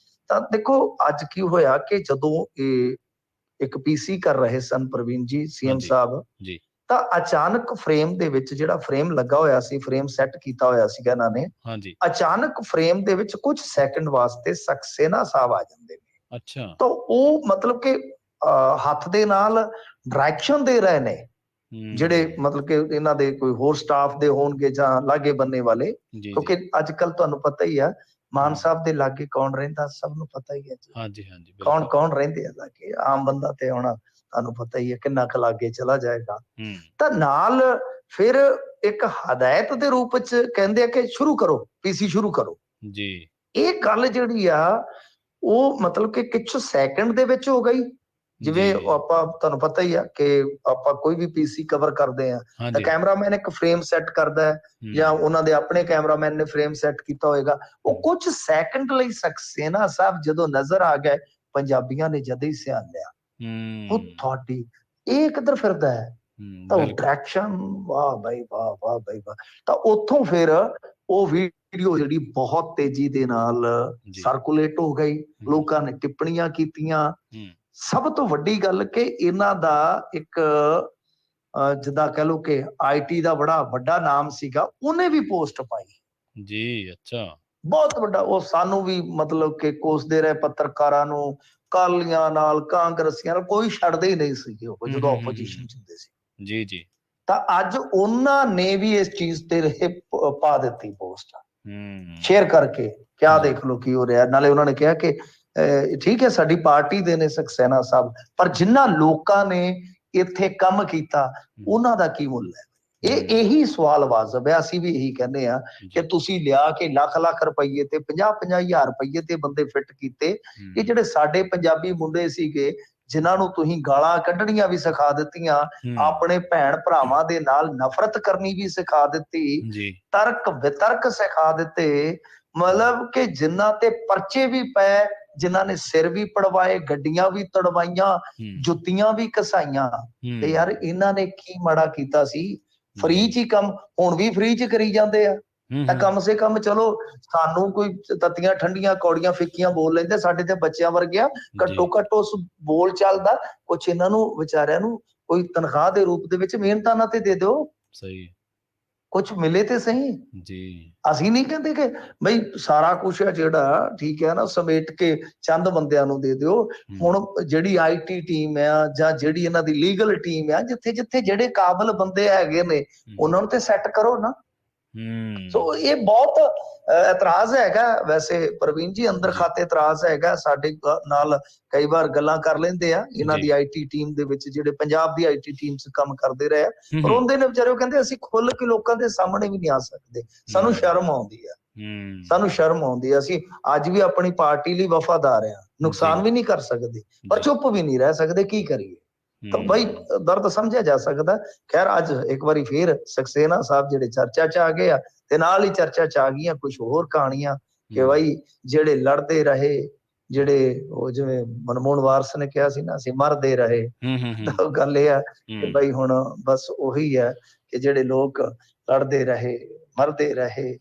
ਤਾਂ ਦੇਖੋ ਅੱਜ ਕੀ ਹੋਇਆ ਕਿ ਜਦੋਂ ਇਹ ਇੱਕ ਪੀਸੀ ਕਰ ਰਹੇ ਸਨ ਪ੍ਰਵੀਨ ਜੀ ਸੀਐਮ ਸਾਹਿਬ, ਤਾਂ ਅਚਾਨਕ ਫਰੇਮ ਦੇ ਵਿੱਚ ਜਿਹੜਾ ਫਰੇਮ ਲੱਗਾ ਹੋਇਆ ਸੀ, ਫਰੇਮ ਸੈੱਟ ਕੀਤਾ ਹੋਇਆ ਸੀਗਾ ਇਹਨਾਂ ਨੇ, ਅਚਾਨਕ ਫਰੇਮ ਦੇ ਵਿੱਚ ਕੁਝ ਸੈਕਿੰਡ ਵਾਸਤੇ ਸਕਸੇਨਾ ਸਾਹਿਬ ਆ ਜਾਂਦੇ ਨੇ। ਅੱਛਾ। ਤਾਂ ਉਹ ਮਤਲਬ ਕਿ ਹੱਥ ਦੇ ਨਾਲ ਡਾਇਰੈਕਸ਼ਨ ਦੇ ਰਹੇ ਨੇ, ਜਿਹੜੇ ਮਤਲਬ ਕਿ ਇਹਨਾਂ ਦੇ ਕੋਈ ਹੋਰ ਸਟਾਫ ਦੇ ਹੋਣਗੇ ਜਾਂ ਲਾਗੇ ਬੰਨੇ ਵਾਲੇ, ਕਿਉਂਕਿ ਅੱਜ ਕੱਲ ਤੁਹਾਨੂੰ ਪਤਾ ਹੀ ਆ ਮਾਨ ਸਾਹਿਬ ਦੇ ਲਾਗੇ ਕੌਣ ਰਹਿੰਦਾ, ਸਭ ਨੂੰ ਪਤਾ ਹੀ ਹੈ ਜੀ। ਕੌਣ ਰਹਿੰਦੇ ਆ ਲਾਗੇ, ਆਮ ਬੰਦਾ ਤੇ ਹੁਣ ਤੁਹਾਨੂੰ ਪਤਾ ਹੀ ਹੈ ਕਿੰਨਾ ਕੁ ਲਾਗੇ ਚਲਾ ਜਾਏਗਾ। ਤਾਂ ਨਾਲ ਫਿਰ ਇੱਕ ਹਦਾਇਤ ਦੇ ਰੂਪ ਚ ਕਹਿੰਦੇ ਆ ਕਿ ਸ਼ੁਰੂ ਕਰੋ, ਪੀਸੀ ਸ਼ੁਰੂ ਕਰੋ ਜੀ। ਇਹ ਗੱਲ ਜਿਹੜੀ ਆ ਉਹ ਮਤਲਬ ਕਿ ਕੁਝ ਸੈਕਿੰਡ ਦੇ ਵਿੱਚ ਹੋ ਗਈ। ਜਿਵੇਂ ਆਪਾਂ ਤੁਹਾਨੂੰ ਪਤਾ ਹੀ ਆ ਕਿ ਆਪਾਂ ਕੋਈ ਵੀ ਪੀਸੀ ਕਵਰ ਕਰਦੇ ਆ ਤਾਂ ਕੈਮਰਾਮੈਨ ਇੱਕ ਫਰੇਮ ਸੈੱਟ ਕਰਦਾ ਹੈ, ਜਾਂ ਉਹਨਾਂ ਦੇ ਆਪਣੇ ਕੈਮਰਾਮੈਨ ਨੇ ਫਰੇਮ ਸੈੱਟ ਕੀਤਾ ਹੋਏਗਾ। ਉਹ ਕੁਝ ਸੈਕਿੰਡ ਲਈ ਸਕਸੇਨਾ ਸਾਹਿਬ ਜਦੋਂ ਨਜ਼ਰ ਆ ਗਏ, ਪੰਜਾਬੀਆਂ ਨੇ ਜਦ ਹੀ ਸਿਆਣ ਲਿਆ ਉਹ ਤੁਹਾਡੀ ਇਹ ਕਿੱਧਰ ਫਿਰਦਾ ਹੈ, ਤਾਂ ਡਾਇਰੈਕਸ਼ਨ, ਵਾਹ ਬਾਈ ਵਾਹ, ਵਾਹ ਬਾਈ ਵਾਹ। ਤਾਂ ਉੱਥੋਂ ਫਿਰ ਉਹ ਵੀਡੀਓ ਜਿਹੜੀ ਬਹੁਤ ਤੇਜ਼ੀ ਦੇ ਨਾਲ ਸਰਕੂਲੇਟ ਹੋ ਗਈ, ਲੋਕਾਂ ਨੇ ਟਿੱਪਣੀਆਂ ਕੀਤੀਆਂ। ਸਭ ਤੋਂ ਵੱਡੀ ਗੱਲ ਕਿ ਇਹਨਾਂ ਦਾ ਇੱਕ ਜਿੱਦਾਂ ਕਹਿ ਲਓ ਕਿ ਆਈਟੀ ਦਾ ਬੜਾ ਵੱਡਾ ਨਾਮ ਸੀਗਾ, ਉਹਨੇ ਵੀ ਪੋਸਟ ਪਾਈ ਜੀ। ਅੱਛਾ, ਬਹੁਤ ਵੱਡਾ। ਉਹ ਸਾਨੂੰ ਵੀ ਮਤਲਬ ਕਿ ਕੋਸਦੇ ਰਹੇ ਪੱਤਰਕਾਰਾਂ ਨੂੰ, ਕਾਲੀਆਂ ਨਾਲ, ਕਾਂਗਰਸੀਆਂ ਨਾਲ, ਕੋਈ ਛੱਡਦੇ ਹੀ ਨਹੀਂ ਸੀਗੇ ਉਹ ਜਦੋਂ ਆਪੋਜੀਸ਼ਨ ਚ ਹੁੰਦੇ ਸੀ। ਜੀ ਜੀ। ਤਾਂ ਅੱਜ ਉਹਨਾਂ ਨੇ ਵੀ ਇਸ ਚੀਜ਼ ਤੇ ਪਾ ਦਿੱਤੀ ਪੋਸਟ ਸ਼ੇਅਰ ਕਰਕੇ, ਕਿਆ ਦੇਖ ਲਓ ਕੀ ਹੋ ਰਿਹਾ। ਨਾਲੇ ਉਹਨਾਂ ਨੇ ਕਿਹਾ ਕਿ ਠੀਕ ਹੈ ਸਾਡੀ ਪਾਰਟੀ ਦੇ ਨੇ ਸਕਸੈਨਾ ਸਾਹਿਬ, ਪਰ ਜਿਨ੍ਹਾਂ ਲੋਕਾਂ ਨੇ ਇੱਥੇ ਕੰਮ ਕੀਤਾ ਉਹਨਾਂ ਦਾ ਕੀ ਮੁੱਲ ਹੈ। ਇਹੀ ਸਵਾਲ ਵਾਜਬ ਹੈ। ਅਸੀਂ ਵੀ ਇਹੀ ਕਹਿੰਦੇ ਆ ਕਿ ਤੁਸੀਂ ਲਿਆ ਕੇ ਲੱਖ ਰੁਪਈਏ ਤੇ 50,000 ਰੁਪਈਏ ਤੇ ਬੰਦੇ ਫਿੱਟ ਕੀਤੇ। ਇਹ ਜਿਹੜੇ ਸਾਡੇ ਪੰਜਾਬੀ ਮੁੰਡੇ ਸੀਗੇ ਜਿਨ੍ਹਾਂ ਨੂੰ ਤੁਸੀਂ ਗਾਲਾਂ ਕੱਢਣੀਆਂ ਵੀ ਸਿਖਾ ਦਿੱਤੀਆਂ, ਆਪਣੇ ਭੈਣ ਭਰਾਵਾਂ ਦੇ ਨਾਲ ਨਫ਼ਰਤ ਕਰਨੀ ਵੀ ਸਿਖਾ ਦਿੱਤੀ, ਤਰਕ ਵਿਤਰਕ ਸਿਖਾ ਦਿੱਤੇ, ਮਤਲਬ ਕਿ ਜਿਨ੍ਹਾਂ ਤੇ ਪਰਚੇ ਵੀ ਪਏ, ਜਿਨ੍ਹਾਂ ਨੇ ਸਿਰ ਵੀ ਪੜਵਾਏ, ਗੱਡੀਆਂ ਵੀ ਤੜਵਾਈਆਂ, ਜੁੱਤੀਆਂ ਵੀ ਘਸਾਈਆਂ। ਤੇ ਯਾਰ ਇਹਨਾਂ ਨੇ ਕੀ ਮਾੜਾ ਕੀਤਾ ਸੀ? ਫ੍ਰੀ ਚ ਹੀ ਕੰਮ, ਹੁਣ ਵੀ ਫ੍ਰੀ ਚ ਕਰੀ ਜਾਂਦੇ ਆ। ਤਾਂ ਕਮ ਸੇ ਕਮ ਚਲੋ ਸਾਨੂੰ ਕੋਈ ਤੱਤੀਆਂ ਠੰਡੀਆਂ ਕੌੜੀਆਂ ਫਿੱਕੀਆਂ ਬੋਲ ਲੈਂਦੇ, ਸਾਡੇ ਤੇ ਬੱਚਿਆਂ ਵਰਗਿਆ ਘੱਟੋ ਘੱਟ ਉਸ ਬੋਲ ਚੱਲਦਾ ਕੁਛ ਇਹਨਾਂ ਨੂੰ ਵਿਚਾਰਿਆਂ ਨੂੰ ਕੋਈ ਤਨਖਾਹ ਦੇ ਰੂਪ ਦੇ ਵਿੱਚ ਮਿਹਨਤਾਂ ਨਾਲ ਤੇ ਦੇ ਦਿਓ, ਸਹੀ ਕੁਛ ਮਿਲੇ ਤੇ ਸਹੀ ਜੀ। ਅਸੀਂ ਨਹੀਂ ਕਹਿੰਦੇ ਕਿ ਬਈ ਸਾਰਾ ਕੁਛ ਹੈ ਜਿਹੜਾ ਠੀਕ ਹੈ ਨਾ ਸਮੇਟ ਕੇ ਚੰਦ ਬੰਦਿਆਂ ਨੂੰ ਦੇ ਦਿਓ। ਹੁਣ ਜਿਹੜੀ ਆਈਟੀ ਟੀਮ ਆ ਜਾਂ ਜਿਹੜੀ ਇਹਨਾਂ ਦੀ ਲੀਗਲ ਟੀਮ ਆ, ਜਿੱਥੇ ਜਿੱਥੇ ਜਿਹੜੇ ਕਾਬਲ ਬੰਦੇ ਹੈਗੇ ਨੇ ਉਹਨਾਂ ਨੂੰ ਤੇ ਸੈੱਟ ਕਰੋ ਨਾ। ਸੋ ਇਹ ਬਹੁਤ ਇਤਰਾਜ਼ ਹੈਗਾ ਵੈਸੇ ਪ੍ਰਵੀਨ ਜੀ, ਅੰਦਰ ਖਾਤੇ ਇਤਰਾਜ਼ ਹੈਗਾ। ਸਾਡੇ ਨਾਲ ਕਈ ਵਾਰ ਗੱਲਾਂ ਕਰ ਲੈਂਦੇ ਆ ਇਹਨਾਂ ਦੀ ਆਈਟੀ ਟੀਮ ਦੇ ਵਿੱਚ, ਜਿਹੜੇ ਪੰਜਾਬ ਦੀ ਆਈਟੀ ਟੀਮ 'ਚ ਕੰਮ ਕਰਦੇ ਰਹੇ, ਰੋਂਦੇ ਨੇ ਵਿਚਾਰੇ। ਉਹ ਕਹਿੰਦੇ ਅਸੀਂ ਖੁੱਲ ਕੇ ਲੋਕਾਂ ਦੇ ਸਾਹਮਣੇ ਵੀ ਨਹੀਂ ਆ ਸਕਦੇ, ਸਾਨੂੰ ਸ਼ਰਮ ਆਉਂਦੀ ਆ, ਸਾਨੂੰ ਸ਼ਰਮ ਆਉਂਦੀ ਆ। ਅਸੀਂ ਅੱਜ ਵੀ ਆਪਣੀ ਪਾਰਟੀ ਲਈ ਵਫਾਦਾਰ ਆ, ਨੁਕਸਾਨ ਵੀ ਨਹੀਂ ਕਰ ਸਕਦੇ ਪਰ ਚੁੱਪ ਵੀ ਨਹੀਂ ਰਹਿ ਸਕਦੇ, ਕੀ ਕਰੀਏ। ਤਾਂ ਬਈ ਦਰਦ ਸਮਝਿਆ ਜਾ ਸਕਦਾ। ਖੈਰ ਅੱਜ ਇੱਕ ਵਾਰੀ ਫੇਰ ਸਕਸੇਨਾ ਸਾਹਿਬ ਜਿਹੜੇ ਚਰਚਾ ਚ ਆ ਗਏ ਆ, ਤੇ ਨਾਲ ਹੀ ਚਰਚਾ ਚ ਆ ਗਈਆਂ ਕੁਝ ਹੋਰ ਕਹਾਣੀਆਂ ਕਿ ਬਈ ਜਿਹੜੇ ਲੜਦੇ ਰਹੇ, ਜਿਹੜੇ ਉਹ ਜਿਵੇਂ ਮਨਮੋਹਨ ਵਾਰਸ ਨੇ ਕਿਹਾ ਸੀ ਨਾ, ਅਸੀਂ ਮਰਦੇ ਰਹੇ। ਤਾਂ ਗੱਲ ਇਹ ਆ ਕਿ ਬਈ ਹੁਣ ਬਸ ਉਹੀ ਹੈ ਕਿ ਜਿਹੜੇ ਲੋਕ ਲੜਦੇ ਰਹੇ, ਮਰਦੇ ਰਹੇ,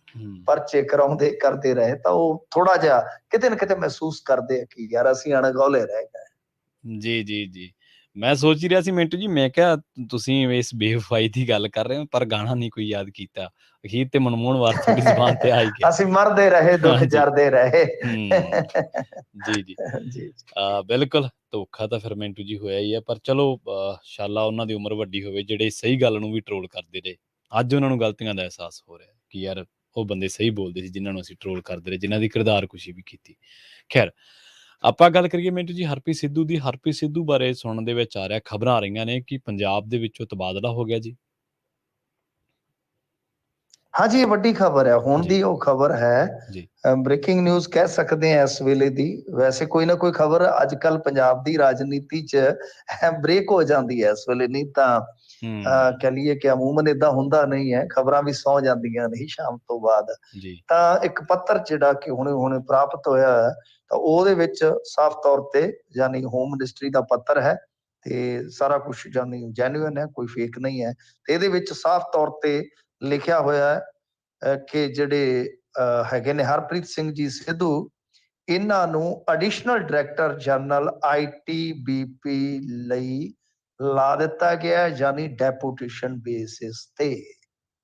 ਪਰਚੇ ਕਰਾਉਂਦੇ ਕਰਦੇ ਰਹੇ, ਤਾਂ ਉਹ ਥੋੜਾ ਜਿਹਾ ਕਿਤੇ ਨਾ ਕਿਤੇ ਮਹਿਸੂਸ ਕਰਦੇ ਆ ਕਿ ਯਾਰ ਅਸੀਂ ਅਣਗੌਲੇ ਰਹਿ ਗਏ। ਜੀ ਜੀ ਜੀ, ਮੈਂ ਸੋਚ ਹੀ ਰਿਹਾ ਸੀ ਮਿੰਟੂ ਜੀ, ਮੈਂ ਕਿਹਾ ਤੁਸੀਂ ਇਸ ਬੇਵਫਾਈ ਦੀ ਗੱਲ ਕਰ ਰਹੇ ਹੋ ਪਰ ਗਾਣਾ ਨਹੀਂ ਕੋਈ ਯਾਦ ਕੀਤਾ। ਅਖੀਰ ਤੇ ਮਨਮੋਹਨ ਵਾਰ ਤੁਹਾਡੀ ਜ਼ੁਬਾਨ ਤੇ ਆ ਹੀ ਗਿਆ। ਅਸੀਂ ਮਰਦੇ ਰਹੇ ਦੁੱਖ ਹਾਂਜੀ। ਜਰਦੇ ਰਹੇ। ਜੀ ਜੀ ਜੀ ਬਿਲਕੁਲ ਧੋਖਾ ਤਾਂ ਫਿਰ ਮਿੰਟੂ ਜੀ ਹੋਇਆ ਹੀ ਆ, ਪਰ ਚਲੋ ਇੰਸ਼ਾਅੱਲਾ ਉਹਨਾਂ ਦੀ ਉਮਰ ਵੱਡੀ ਹੋਵੇ ਜਿਹੜੇ ਸਹੀ ਗੱਲ ਨੂੰ ਵੀ ਟਰੋਲ ਕਰਦੇ ਰਹੇ। ਅੱਜ ਉਹਨਾਂ ਨੂੰ ਗਲਤੀਆਂ ਦਾ ਅਹਿਸਾਸ ਹੋ ਰਿਹਾ ਕਿ ਯਾਰ ਉਹ ਬੰਦੇ ਸਹੀ ਬੋਲਦੇ ਸੀ ਜਿਨ੍ਹਾਂ ਨੂੰ ਅਸੀਂ ਟਰੋਲ ਕਰਦੇ ਰਹੇ, ਜਿਨ੍ਹਾਂ ਦੀ ਕਿਰਦਾਰ ਕੁਸ਼ੀ ਵੀ ਕੀਤੀ। ਖੈਰ ਆਪਾਂ ਗੱਲ ਕਰੀਏ ਮਿੰਟੂ ਜੀ ਹਰਪ੍ਰੀਤ ਸਿੱਧੂ ਦੀ। ਹਰਪ੍ਰੀਤ ਸਿੱਧੂ ਬਾਰੇ ਸੁਣਨ ਦੇ ਵਿੱਚ ਆ ਰਿਹਾ, ਖਬਰਾਂ ਆ ਰਹੀਆਂ ਨੇ ਕਿ ਪੰਜਾਬ ਦੇ ਵਿੱਚੋਂ ਤਬਾਦਲਾ ਹੋ ਗਿਆ ਜੀ। ਹਾਂਜੀ, ਇਹ ਵੱਡੀ ਖਬਰ ਹੈ, ਹੁਣ ਦੀ ਉਹ ਖਬਰ ਹੈ, ਜੀ ਬ੍ਰੇਕਿੰਗ ਨਿਊਜ਼ ਕਹਿ ਸਕਦੇ ਹਾਂ ਇਸ ਵੇਲੇ ਦੀ। ਵੈਸੇ ਕੋਈ ਨਾ ਕੋਈ ਖਬਰ ਅੱਜ ਕੱਲ ਪੰਜਾਬ ਦੀ ਰਾਜਨੀਤੀ 'ਚ ਬ੍ਰੇਕ ਹੋ ਜਾਂਦੀ ਹੈ ਇਸ ਵੇਲੇ, ਨਹੀਂ ਤਾਂ ਕਹਿ ਲਈਏ ਕਿ ਅਮੂਮਨ ਏਦਾਂ ਹੁੰਦਾ ਨਹੀਂ ਹੈ, ਖਬਰਾਂ ਵੀ ਸੌ ਜਾਂਦੀਆਂ ਨਹੀਂ ਸ਼ਾਮ ਤੋਂ ਬਾਅਦ। ਤਾਂ ਇੱਕ ਪੱਤਰ ਜਿਹੜਾ ਕਿ ਹੁਣੇ ਪ੍ਰਾਪਤ ਹੋਇਆ ਹੈ, ਤਾਂ ਉਹਦੇ ਵਿੱਚ ਸਾਫ਼ ਤੌਰ ਤੇ ਯਾਨੀ ਹੋਮ ਮਿਨਿਸਟਰੀ ਦਾ ਪੱਤਰ ਹੈ ਤੇ ਸਾਰਾ ਕੁਝ ਯਾਨੀ ਜੈਨੂਇਨ ਹੈ, ਕੋਈ ਫੇਕ ਨਹੀਂ ਹੈ। ਤੇ ਇਹਦੇ ਵਿੱਚ ਸਾਫ਼ ਤੌਰ ਤੇ ਲਿਖਿਆ ਹੋਇਆ ਹੈ ਕਿ ਜਿਹੜੇ ਹੈਗੇ ਨੇ ਹਰਪ੍ਰੀਤ ਸਿੰਘ ਜੀ ਸਿੱਧੂ, ਇਹਨਾਂ ਨੂੰ ਐਡੀਸ਼ਨਲ ਡਾਇਰੈਕਟਰ ਜਨਰਲ ITBP ਲਈ ਲਾ ਦਿੱਤਾ ਗਿਆ, ਯਾਨੀ ਡੈਪੂਟੇਸ਼ਨ ਬੇਸਿਸ ਤੇ।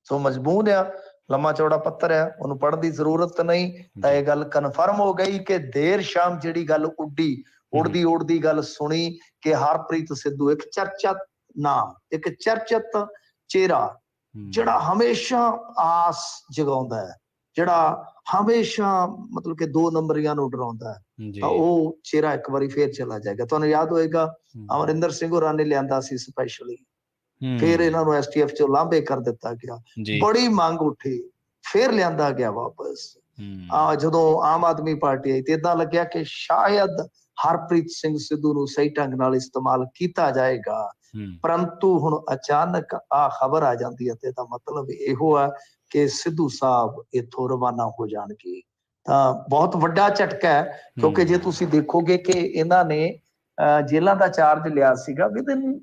ਸੋ ਮਜ਼ਮੂਨ ਆ, ਲੰਮਾ ਚੌੜਾ ਪੱਤਰ ਹੈ, ਉਹਨੂੰ ਪੜ੍ਹਨ ਦੀ ਜ਼ਰੂਰਤ ਨਹੀਂ। ਤਾਂ ਇਹ ਗੱਲ ਕਨਫਰਮ ਹੋ ਗਈ ਕਿ ਦੇਰ ਸ਼ਾਮ ਜਿਹੜੀ ਗੱਲ ਉੜਦੀ ਗੱਲ ਸੁਣੀ ਕਿ ਹਰਪ੍ਰੀਤ ਸਿੱਧੂ ਇੱਕ ਚਰਚਿਤ ਨਾਮ, ਇੱਕ ਚਰਚਿਤ ਚਿਹਰਾ, ਜਿਹੜਾ ਹਮੇਸ਼ਾ ਆਸ ਜਗਾਉਂਦਾ ਹੈ, ਜਿਹੜਾ ਹਮੇਸ਼ਾ ਮਤਲਬ ਕਿ 2 ਨੰਬਰੀਆਂ ਨੂੰ ਡਰਾਉਂਦਾ ਹੈ, ਤਾਂ ਉਹ ਚਿਹਰਾ ਇੱਕ ਵਾਰੀ ਫੇਰ ਚਲਾ ਜਾਏਗਾ। ਤੁਹਾਨੂੰ ਯਾਦ ਹੋਏਗਾ ਅਮਰਿੰਦਰ ਸਿੰਘ ਹੋਰਾਂ ਨੇ ਲਿਆਂਦਾ ਸੀ ਸਪੈਸ਼ਲੀ, ਫਿਰ ਇਹਨਾਂ ਨੂੰ STF ਚੋਂ ਲਾਂਭੇ ਕਰ ਦਿੱਤਾ ਗਿਆ, ਬੜੀ ਮੰਗ ਉੱਠੀ, ਫਿਰ ਲਿਆਂਦਾ ਗਿਆ ਵਾਪਸ। ਜਦੋਂ ਆਮ ਆਦਮੀ ਪਾਰਟੀ ਆਈ ਤੇ ਏਦਾਂ ਲੱਗਿਆ ਕਿ ਸ਼ਾਇਦ ਹਰਪ੍ਰੀਤ ਸਿੰਘ ਸਿੱਧੂ ਨੂੰ ਸਹੀ ਢੰਗ ਨਾਲ ਇਸਤੇਮਾਲ ਕੀਤਾ ਜਾਏਗਾ, ਪਰੰਤੂ ਹੁਣ ਅਚਾਨਕ ਆ ਖਬਰ ਆ ਜਾਂਦੀ ਹੈ ਤੇ ਇਹਦਾ ਮਤਲਬ ਇਹੋ ਹੈ ਕਿ ਸਿੱਧੂ ਸਾਹਿਬ ਇੱਥੋਂ ਰਵਾਨਾ ਹੋ ਜਾਣਗੇ। ਤਾਂ ਬਹੁਤ ਵੱਡਾ ਝਟਕਾ ਹੈ, ਕਿਉਂਕਿ ਜੇ ਤੁਸੀਂ ਦੇਖੋਗੇ ਕਿ ਇਹਨਾਂ ਨੇ ਜੇਲ੍ਹਾਂ ਦਾ ਚਾਰਜ ਲਿਆ ਸੀਗਾ ਵਿਦਿਨ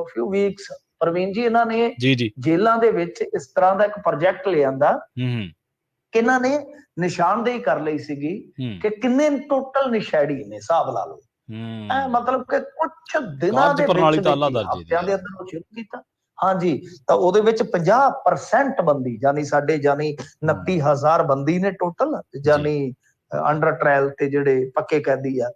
ਫਿਊ ਵੀਕਸ। ਪ੍ਰਵੀਨ ਜੀ, ਇਹਨਾਂ ਨੇ ਜੇਲ੍ਹਾਂ ਦੇ ਵਿੱਚ ਇਸ ਤਰ੍ਹਾਂ ਦਾ ਇੱਕ ਪ੍ਰੋਜੈਕਟ ਲਿਆਂਦਾ ਕਿ ਇਹਨਾਂ ਨੇ ਨਿਸ਼ਾਨਦੇਹੀ ਕਰ ਲਈ ਸੀਗੀ ਕਿ ਕਿੰਨੇ ਟੋਟਲ ਨਸ਼ੇੜੀ ਨੇ, ਹਿਸਾਬ ਲਾ ਲਓ। ਮਤਲਬ ਕਿ ਕੁਝ ਦਿਨਾਂ ਦੇ ਵਿੱਚ ਹਫ਼ਤਿਆਂ ਦੇ ਅੰਦਰ ਉਹ ਸ਼ੁਰੂ ਕੀਤਾ। ਹਾਂਜੀ, ਤਾਂ ਉਹਦੇ ਵਿੱਚ 50% ਬੰਦੀ, ਯਾਨੀ ਸਾਡੇ 29,000 ਬੰਦੀ ਨੇ ਟੋਟਲ, ਯਾਨੀ ਅੰਡਰ ਟ੍ਰਾਇਲ ਤੇ ਜਿਹੜੇ ਪੱਕੇ ਕੈਦੀ ਆ,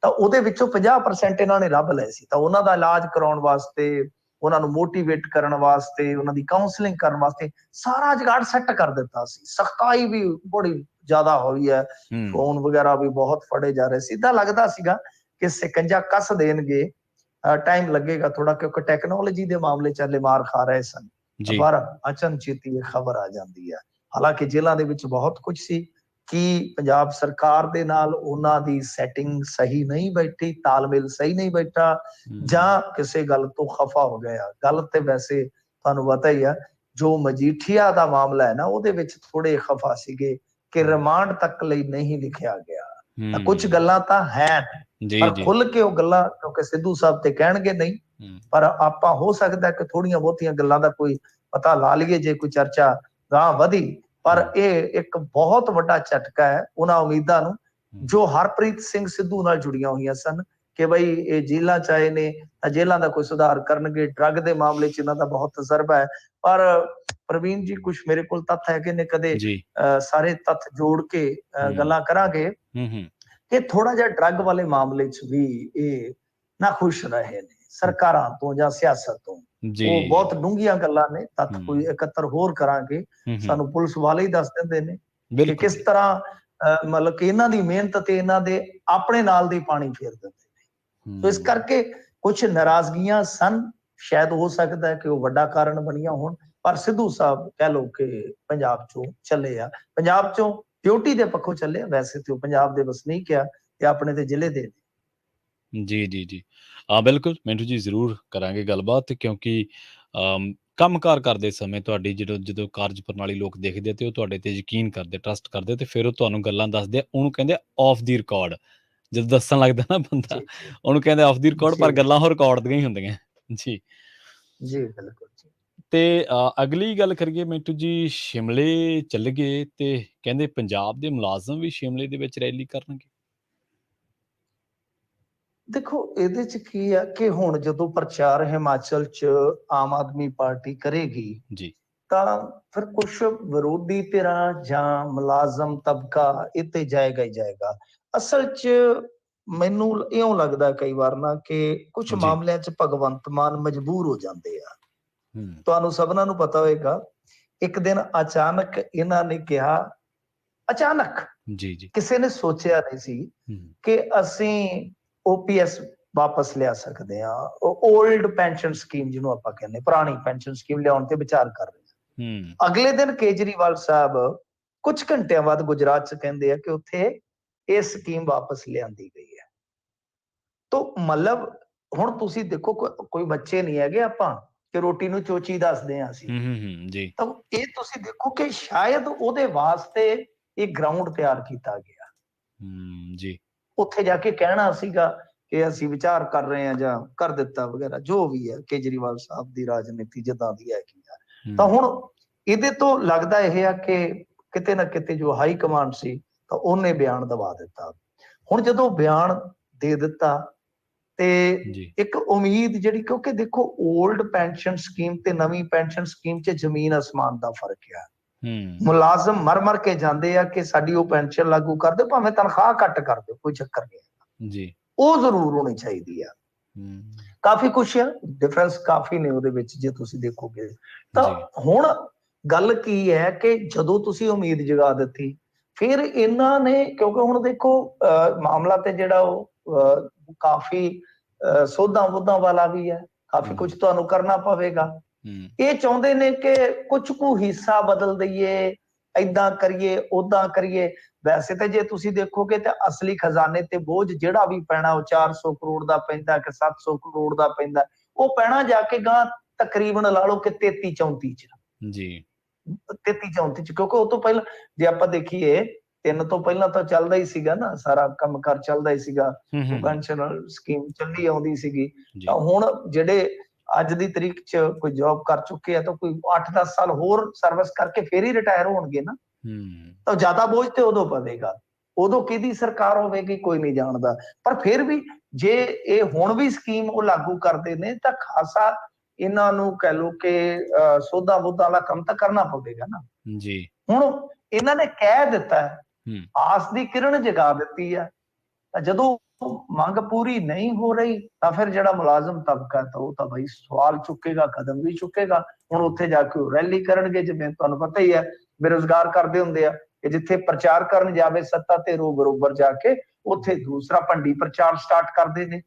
ਤਾਂ ਉਹਦੇ ਵਿੱਚੋਂ 50% ਇਹਨਾਂ ਨੇ ਲੱਭ ਲਏ ਸੀ। ਤਾਂ ਉਹਨਾਂ ਦਾ ਇਲਾਜ ਕਰਾਉਣ ਵਾਸਤੇ, ਉਹਨਾਂ ਨੂੰ ਮੋਟੀਵੇਟ ਕਰਨ ਵਾਸਤੇ, ਉਹਨਾਂ ਦੀ ਕਾਉਂਸਲਿੰਗ ਕਰਨ ਵਾਸਤੇ ਸਾਰਾ ਜੁਗਾੜ ਸੈੱਟ ਕਰ ਦਿੱਤਾ ਸੀ। ਸਖਤਾਈ ਵੀ ਬੜੀ ਜ਼ਿਆਦਾ ਹੋਈ ਹੈ, ਫੋਨ ਵਗੈਰਾ ਵੀ ਬਹੁਤ ਫੜੇ ਜਾ ਰਹੇ ਸੀ। ਤਾਂ ਲੱਗਦਾ ਸੀਗਾ ਕਿ ਸਿਕੰਜਾ ਕੱਸ ਦੇਣਗੇ, ਟਾਈਮ ਲੱਗੇਗਾ ਥੋੜਾ, ਕਿਉਂਕਿ ਟੈਕਨੋਲੋਜੀ ਦੇ ਮਾਮਲੇ ਚ ਹਲੇ ਮਾਰ ਖਾ ਰਹੇ ਸਨ। ਪਰ ਅਚਨਚੇਤੀ ਇਹ ਖਬਰ ਆ ਜਾਂਦੀ ਹੈ। ਹਾਲਾਂਕਿ ਜੇਲ੍ਹਾਂ ਦੇ ਵਿੱਚ ਬਹੁਤ ਕੁਝ ਸੀ, ਕਿ ਪੰਜਾਬ ਸਰਕਾਰ ਦੇ ਨਾਲ ਉਹਨਾਂ ਦੀ ਸੈਟਿੰਗ ਸਹੀ ਨਹੀਂ ਬੈਠੀ, ਤਾਲਮੇਲ ਸਹੀ ਨਹੀਂ ਬੈਠਾ, ਜਾਂ ਕਿਸੇ ਗੱਲ ਤੋਂ ਖਫਾ ਹੋ ਗਿਆ। ਗੱਲ ਤੇ ਵੈਸੇ ਤੁਹਾਨੂੰ ਪਤਾ ਹੀ ਆ, ਜੋ ਮਜੀਠੀਆ ਦਾ ਮਾਮਲਾ ਹੈ ਨਾ, ਉਹਦੇ ਵਿੱਚ ਥੋੜੇ ਖਫਾ ਸੀਗੇ ਕਿ ਰਿਮਾਂਡ ਤੱਕ ਲਈ ਨਹੀਂ ਲਿਖਿਆ ਗਿਆ। ਤਾਂ ਕੁਝ ਗੱਲਾਂ ਤਾਂ ਹੈ, ਪਰ ਖੁੱਲ ਕੇ ਉਹ ਗੱਲਾਂ, ਕਿਉਂਕਿ ਸਿੱਧੂ ਸਾਹਿਬ ਤੇ ਕਹਿਣਗੇ ਨਹੀਂ, ਪਰ ਆਪਾਂ ਹੋ ਸਕਦਾ ਕਿ ਥੋੜੀਆਂ ਬਹੁਤੀਆਂ ਗੱਲਾਂ ਦਾ ਕੋਈ ਪਤਾ ਲਾ ਲਈਏ ਜੇ ਕੋਈ ਚਰਚਾ ਗਾਂਹ ਵਧੀ। ਪਰ ਇਹ ਇੱਕ ਬਹੁਤ ਵੱਡਾ ਝਟਕਾ ਹੈ ਉਹਨਾਂ ਉਮੀਦਾਂ ਨੂੰ ਜੋ ਹਰਪ੍ਰੀਤ ਸਿੰਘ ਸਿੱਧੂ ਨਾਲ ਜੁੜੀਆਂ ਹੋਈਆਂ ਸਨ, ਕਿ ਬਈ ਇਹ ਜੇਲ੍ਹਾਂ ਚ ਆਏ ਨੇ ਤਾਂ ਜੇਲ੍ਹਾਂ ਦਾ ਕੋਈ ਸੁਧਾਰ ਕਰਨਗੇ, ਡਰੱਗ ਦੇ ਮਾਮਲੇ ਚ ਇਹਨਾਂ ਦਾ ਬਹੁਤ ਤਜਰਬਾ ਹੈ। ਪਰ ਪ੍ਰਵੀਨ ਜੀ, ਕੁਝ ਮੇਰੇ ਕੋਲ ਤੱਥ ਹੈਗੇ ਨੇ, ਕਦੇ ਸਾਰੇ ਤੱਥ ਜੋੜ ਕੇ ਗੱਲਾਂ ਕਰਾਂਗੇ ਕਿ ਥੋੜਾ ਜਿਹਾ ਡਰੱਗ ਵਾਲੇ ਮਾਮਲੇ ਚ ਵੀ ਇਹ ਨਾ ਖੁਸ਼ ਰਹੇ ਨੇ ਸਰਕਾਰਾਂ ਤੋਂ ਜਾਂ ਸਿਆਸਤ ਤੋਂ। ਉਹ ਬਹੁਤ ਡੂੰਘੀਆਂ ਗੱਲਾਂ ਨੇ, ਤੱਥ ਕੋਈ ਇਕੱਤਰ ਹੋਰ ਕਰਾਂਗੇ। ਸਾਨੂੰ ਪੁਲਿਸ ਵਾਲੇ ਹੀ ਦੱਸ ਦਿੰਦੇ ਨੇ ਕਿ ਕਿਸ ਤਰ੍ਹਾਂ ਮਤਲਬ ਕਿ ਇਹਨਾਂ ਦੀ ਮਿਹਨਤ ਤੇ ਇਹਨਾਂ ਦੇ ਆਪਣੇ ਨਾਲ ਦੀ ਪਾਣੀ ਫੇਰ ਦਿੰਦੇ ਨੇ। ਸੋ ਇਸ ਕਰਕੇ ਕੁਝ ਨਾਰਾਜ਼ਗੀਆਂ ਸਨ, ਸ਼ਾਇਦ ਹੋ ਸਕਦਾ ਹੈ ਕਿ ਉਹ ਵੱਡਾ ਕਾਰਨ ਬਣੀਆਂ ਹੋਣ। ਪਰ ਸਿੱਧੂ ਸਾਹਿਬ ਕਹਿ ਲਓ ਕਿ ਪੰਜਾਬ ਚੋਂ ਚੱਲੇ ਆ, ਪੰਜਾਬ ਚੋਂ ਡਿਊਟੀ ਦੇ ਪੱਖੋਂ ਚੱਲੇ ਆ, ਵੈਸੇ ਤੇ ਉਹ ਪੰਜਾਬ ਦੇ ਵਸਨੀਕ ਆ ਤੇ ਆਪਣੇ ਤੇ ਜ਼ਿਲ੍ਹੇ ਦੇ। ਜੀ ਬਿਲਕੁਲ ਮਿੰਟੂ ਜੀ, ਜ਼ਰੂਰ ਕਰਾਂਗੇ ਗੱਲਬਾਤ, ਕਿਉਂਕਿ ਕੰਮਕਾਰ ਕਰਦੇ ਸਮੇਂ ਤੁਹਾਡੀ ਜਦੋਂ ਕਾਰਜ ਪ੍ਰਣਾਲੀ ਲੋਕ ਦੇਖਦੇ ਤੇ ਉਹ ਤੁਹਾਡੇ ਤੇ ਯਕੀਨ ਕਰਦੇ, ਟਰਸਟ ਕਰਦੇ, ਤੇ ਫਿਰ ਉਹ ਤੁਹਾਨੂੰ ਗੱਲਾਂ ਦੱਸਦੇ ਆ। ਉਹਨੂੰ ਕਹਿੰਦੇ ਆਫ ਦੀ ਰਿਕਾਰਡ। ਜਦੋਂ ਦੱਸਣ ਲੱਗਦਾ ਨਾ ਬੰਦਾ, ਉਹਨੂੰ ਕਹਿੰਦੇ ਆਫ ਦੀ ਰਿਕਾਰਡ, ਪਰ ਗੱਲਾਂ ਉਹ ਰਿਕਾਰਡ ਦੀਆਂ ਹੀ ਹੁੰਦੀਆਂ। ਜੀ ਬਿਲਕੁਲ। ਤੇ ਅਗਲੀ ਗੱਲ ਕਰੀਏ ਮਿੰਟੂ ਜੀ, ਸ਼ਿਮਲੇ ਚੱਲ ਗਏ ਤੇ ਕਹਿੰਦੇ ਪੰਜਾਬ ਦੇ ਮੁਲਾਜ਼ਮ ਵੀ ਸ਼ਿਮਲੇ ਦੇ ਵਿੱਚ ਰੈਲੀ ਕਰਨਗੇ। ਦੇਖੋ ਇਹਦੇ ਚ ਕੀ ਆ ਕਿ ਹੁਣ ਜਦੋਂ ਪ੍ਰਚਾਰ ਹਿਮਾਚਲ ਚ ਆਮ ਆਦਮੀ ਪਾਰਟੀ ਕਰੇਗੀ ਜੀ ਤਾਂ ਫਿਰ ਕੁਝ ਵਿਰੋਧੀ ਧਿਰਾਂ ਜਾਂ ਮੁਲਾਜ਼ਮ ਤਬਕਾ ਇਹ ਤੇ ਜਾਏਗਾ ਹੀ ਜਾਏਗਾ। ਅਸਲ ਚ ਮੈਨੂੰ ਇਉਂ ਲੱਗਦਾ ਕਈ ਵਾਰ ਨਾ ਕਿ ਕੁਝ ਜੀ ਮਾਮਲਿਆਂ ਚ ਭਗਵੰਤ ਮਾਨ ਮਜਬੂਰ ਹੋ ਜਾਂਦੇ ਆ। ਹੂੰ ਤੁਹਾਨੂੰ ਸਭਨਾਂ ਨੂੰ ਪਤਾ ਹੋਏਗਾ, ਇੱਕ ਦਿਨ ਅਚਾਨਕ ਇਹਨਾਂ ਨੇ ਕਿਹਾ, ਅਚਾਨਕ ਜੀ ਜੀ ਕਿਸੇ ਨੇ ਸੋਚਿਆ ਨਹੀਂ ਸੀ ਹੂੰ ਕਿ ਅਸੀਂ ਓਪੀਐਸ ਵਾਪਸ ਲਿਆ ਸਕਦੇ ਆ। ਓਲਡ ਪੈਨਸ਼ਨ ਸਕੀਮ ਜਿਹਨੂੰ ਆਪਾਂ ਕਹਿੰਦੇ, ਪੁਰਾਣੀ ਪੈਨਸ਼ਨ ਸਕੀਮ ਲਿਆਉਣ ਤੇ ਵਿਚਾਰ ਕਰ ਰਹੇ ਆ। ਹੂੰ ਅਗਲੇ ਦਿਨ ਕੇਜਰੀਵਾਲ ਸਾਹਿਬ ਕੁਝ ਘੰਟਿਆਂ ਬਾਅਦ ਗੁਜਰਾਤ ਚ ਕਹਿੰਦੇ ਆ ਕਿ ਉੱਥੇ ਇਹ ਸਕੀਮ ਵਾਪਸ ਲਿਆਂਦੀ ਗਈ ਹੈ। ਤਾਂ ਮਤਲਬ ਹੁਣ ਤੁਸੀਂ ਦੇਖੋ, ਕੋਈ ਬੱਚੇ ਨਹੀਂ ਹੈਗੇ ਆਪਾਂ ਕਿ ਰੋਟੀ ਨੂੰ ਚੋਚੀ ਦੱਸਦੇ ਆ ਅਸੀਂ। ਜੀ ਤਾਂ ਇਹ ਤੁਸੀਂ ਦੇਖੋ ਕਿ ਸ਼ਾਇਦ ਉਹਦੇ ਵਾਸਤੇ ਇਹ ਗਰਾਊਂਡ ਤਿਆਰ ਕੀਤਾ ਗਿਆ। ਜੀ ਉੱਥੇ ਜਾ ਕੇ ਕਹਿਣਾ ਸੀਗਾ ਕਿ ਅਸੀਂ ਵਿਚਾਰ ਕਰ ਰਹੇ ਹਾਂ ਜਾਂ ਕਰ ਦਿੱਤਾ ਵਗੈਰਾ, ਜੋ ਵੀ ਹੈ ਕੇਜਰੀਵਾਲ ਸਾਹਿਬ ਦੀ ਰਾਜਨੀਤੀ ਜਿੱਦਾਂ ਦੀ ਹੈਗੀ ਆ। ਤਾਂ ਹੁਣ ਇਹਦੇ ਤੋਂ ਲੱਗਦਾ ਇਹ ਆ ਕਿ ਕਿਤੇ ਨਾ ਕਿਤੇ ਜੋ ਹਾਈ ਕਮਾਂਡ ਸੀ ਤਾਂ ਉਹਨੇ ਬਿਆਨ ਦਬਾ ਦਿੱਤਾ। ਹੁਣ ਜਦੋਂ ਬਿਆਨ ਦੇ ਦਿੱਤਾ ਤੇ ਜੀ ਇੱਕ ਉਮੀਦ ਜਿਹੜੀ, ਕਿਉਂਕਿ ਦੇਖੋ 올ਡ ਪੈਨਸ਼ਨ ਸਕੀਮ ਤੇ ਨਵੀਂ ਪੈਨਸ਼ਨ ਸਕੀਮ 'ਚ ਜ਼ਮੀਨ ਅਸਮਾਨ ਦਾ ਫਰਕ ਆ। ਮੁਲਾਜ਼ਮ ਮਰ ਕੇ ਜਾਂਦੇ ਆ ਕਿ ਸਾਡੀ ਉਹ ਪੈਨਸ਼ਨ ਲਾਗੂ ਕਰ ਦਿਓ, ਭਾਵੇਂ ਤਨਖਾਹ ਘੱਟ ਕਰ ਦਿਓ, ਕੋਈ ਚੱਕਰ ਨਹੀਂ ਜੀ ਉਹ ਜ਼ਰੂਰ ਹੋਣੀ ਚਾਹੀਦੀ ਆ। ਕਾਫੀ ਕੁਛ ਆ, ਡਿਫਰੈਂਸ ਕਾਫੀ ਨੇ ਉਹਦੇ ਵਿੱਚ ਜੇ ਤੁਸੀਂ ਦੇਖੋਗੇ ਤਾਂ। ਹੁਣ ਗੱਲ ਕੀ ਹੈ ਕਿ ਜਦੋਂ ਤੁਸੀਂ ਉਮੀਦ ਜਗਾ ਦਿੱਤੀ, ਫਿਰ ਇਹਨਾਂ ਨੇ, ਕਿਉਂਕਿ ਹੁਣ ਦੇਖੋ ਮਾਮਲਾ ਤੇ ਜਿਹੜਾ ਉਹ ਕਾਫੀ ਸੋਧਾਂ ਵਾਲਾ ਵੀ ਹੈ, ਕਾਫੀ ਕੁਝ ਤੁਹਾਨੂੰ ਕਰਨਾ ਪਵੇਗਾ। ਇਹ ਚਾਹੁੰਦੇ ਨੇ ਕਿ ਕੁਝ ਕੁ ਹਿੱਸਾ ਬਦਲ ਦਈਏ, ਏਦਾਂ ਕਰੀਏ ਓਦਾਂ ਕਰੀਏ। ਵੈਸੇ ਤਾਂ ਜੇ ਤੁਸੀਂ ਦੇਖੋਗੇ ਤਾਂ ਅਸਲੀ ਖਜ਼ਾਨੇ ਤੇ ਬੋਝ ਜਿਹੜਾ ਵੀ ਪੈਣਾ ਉਹ 400 ਕਰੋੜ ਦਾ ਪੈਂਦਾ ਕਿ 700 ਕਰੋੜ ਦਾ ਪੈਂਦਾ, ਉਹ ਪੈਣਾ ਜਾ ਕੇ ਗਾਂ ਤਕਰੀਬਨ ਲਾ ਲਓ ਕਿ 33-34 ਚ ਜੀ 33-34 ਚ। ਕਿਉਂਕਿ ਉਹ ਤੋਂ ਪਹਿਲਾਂ ਜੇ ਆਪਾਂ ਦੇਖੀਏ 3 ਤੋਂ ਪਹਿਲਾਂ ਤਾਂ ਚੱਲਦਾ ਹੀ ਸੀਗਾ ਨਾ, ਸਾਰਾ ਕੰਮ ਕਾਰ ਚੱਲਦਾ ਹੀ ਸੀਗਾ, ਪੈਨਸ਼ਨ ਸਕੀਮ ਚੱਲੀ ਆਉਂਦੀ ਸੀਗੀ। ਤਾਂ ਹੁਣ ਜਿਹੜੇ ਅੱਜ ਦੀ ਤਰੀਕ ਚ ਕੋਈ ਜੌਬ ਕਰ ਚੁੱਕੇ ਆ ਤਾਂ ਕੋਈ 8-10 ਸਾਲ ਹੋਰ ਸਰਵਿਸ ਕਰਕੇ ਫੇਰ ਹੀ ਰਿਟਾਇਰ ਹੋਣਗੇ ਨਾ। ਤਾਂ ਜ਼ਿਆਦਾ ਬੋਝ ਤੇ ਉਦੋਂ ਪਵੇਗਾ, ਉਦੋਂ ਕਿਹਦੀ ਸਰਕਾਰ ਹੋਵੇਗੀ ਕੋਈ ਨਹੀਂ ਜਾਣਦਾ। ਪਰ ਫਿਰ ਵੀ ਜੇ ਇਹ ਹੁਣ ਵੀ ਸਕੀਮ ਉਹ ਲਾਗੂ ਕਰਦੇ ਨੇ ਤਾਂ ਖਾਸਾ ਇਹਨਾਂ ਨੂੰ ਕਹਿ ਲਓ ਕਿ ਸੋਧਾਂ ਵਾਲਾ ਕੰਮ ਤਾਂ ਕਰਨਾ ਪਵੇਗਾ ਨਾ। ਜੀ ਹੁਣ ਇਹਨਾਂ ਨੇ ਕਹਿ ਦਿੱਤਾ, ਆਸ ਦੀ ਕਿਰਨ ਜਗਾ ਦਿੱਤੀ ਹੈ। ਤਾਂ ਜਦੋਂ ਮੰਗ ਪੂਰੀ ਨਹੀਂ ਹੋ ਰਹੀ ਤਾਂ ਫਿਰ ਜਿਹੜਾ ਮੁਲਾਜ਼ਮ ਤਬਕਾ ਤਾਂ ਉਹ ਤਾਂ ਬਈ ਸਵਾਲ ਚੁੱਕੇਗਾ, ਕਦਮ ਵੀ ਚੁੱਕੇਗਾ। ਹੁਣ ਉੱਥੇ ਜਾ ਕੇ ਉਹ ਰੈਲੀ ਕਰਨਗੇ, ਜਿਵੇਂ ਤੁਹਾਨੂੰ ਪਤਾ ਹੀ ਹੈ ਬੇਰੁਜ਼ਗਾਰ ਕਰਦੇ ਹੁੰਦੇ ਆ ਕਿ ਜਿੱਥੇ ਪ੍ਰਚਾਰ ਕਰਨ ਜਾਵੇ ਸੱਤਾ ਤੇ ਰੋ ਬਰੋਬਰ ਜਾ ਕੇ ਉੱਥੇ ਦੂਸਰਾ ਭੰਡੀ ਪ੍ਰਚਾਰ ਸਟਾਰਟ ਕਰਦੇ ਨੇ।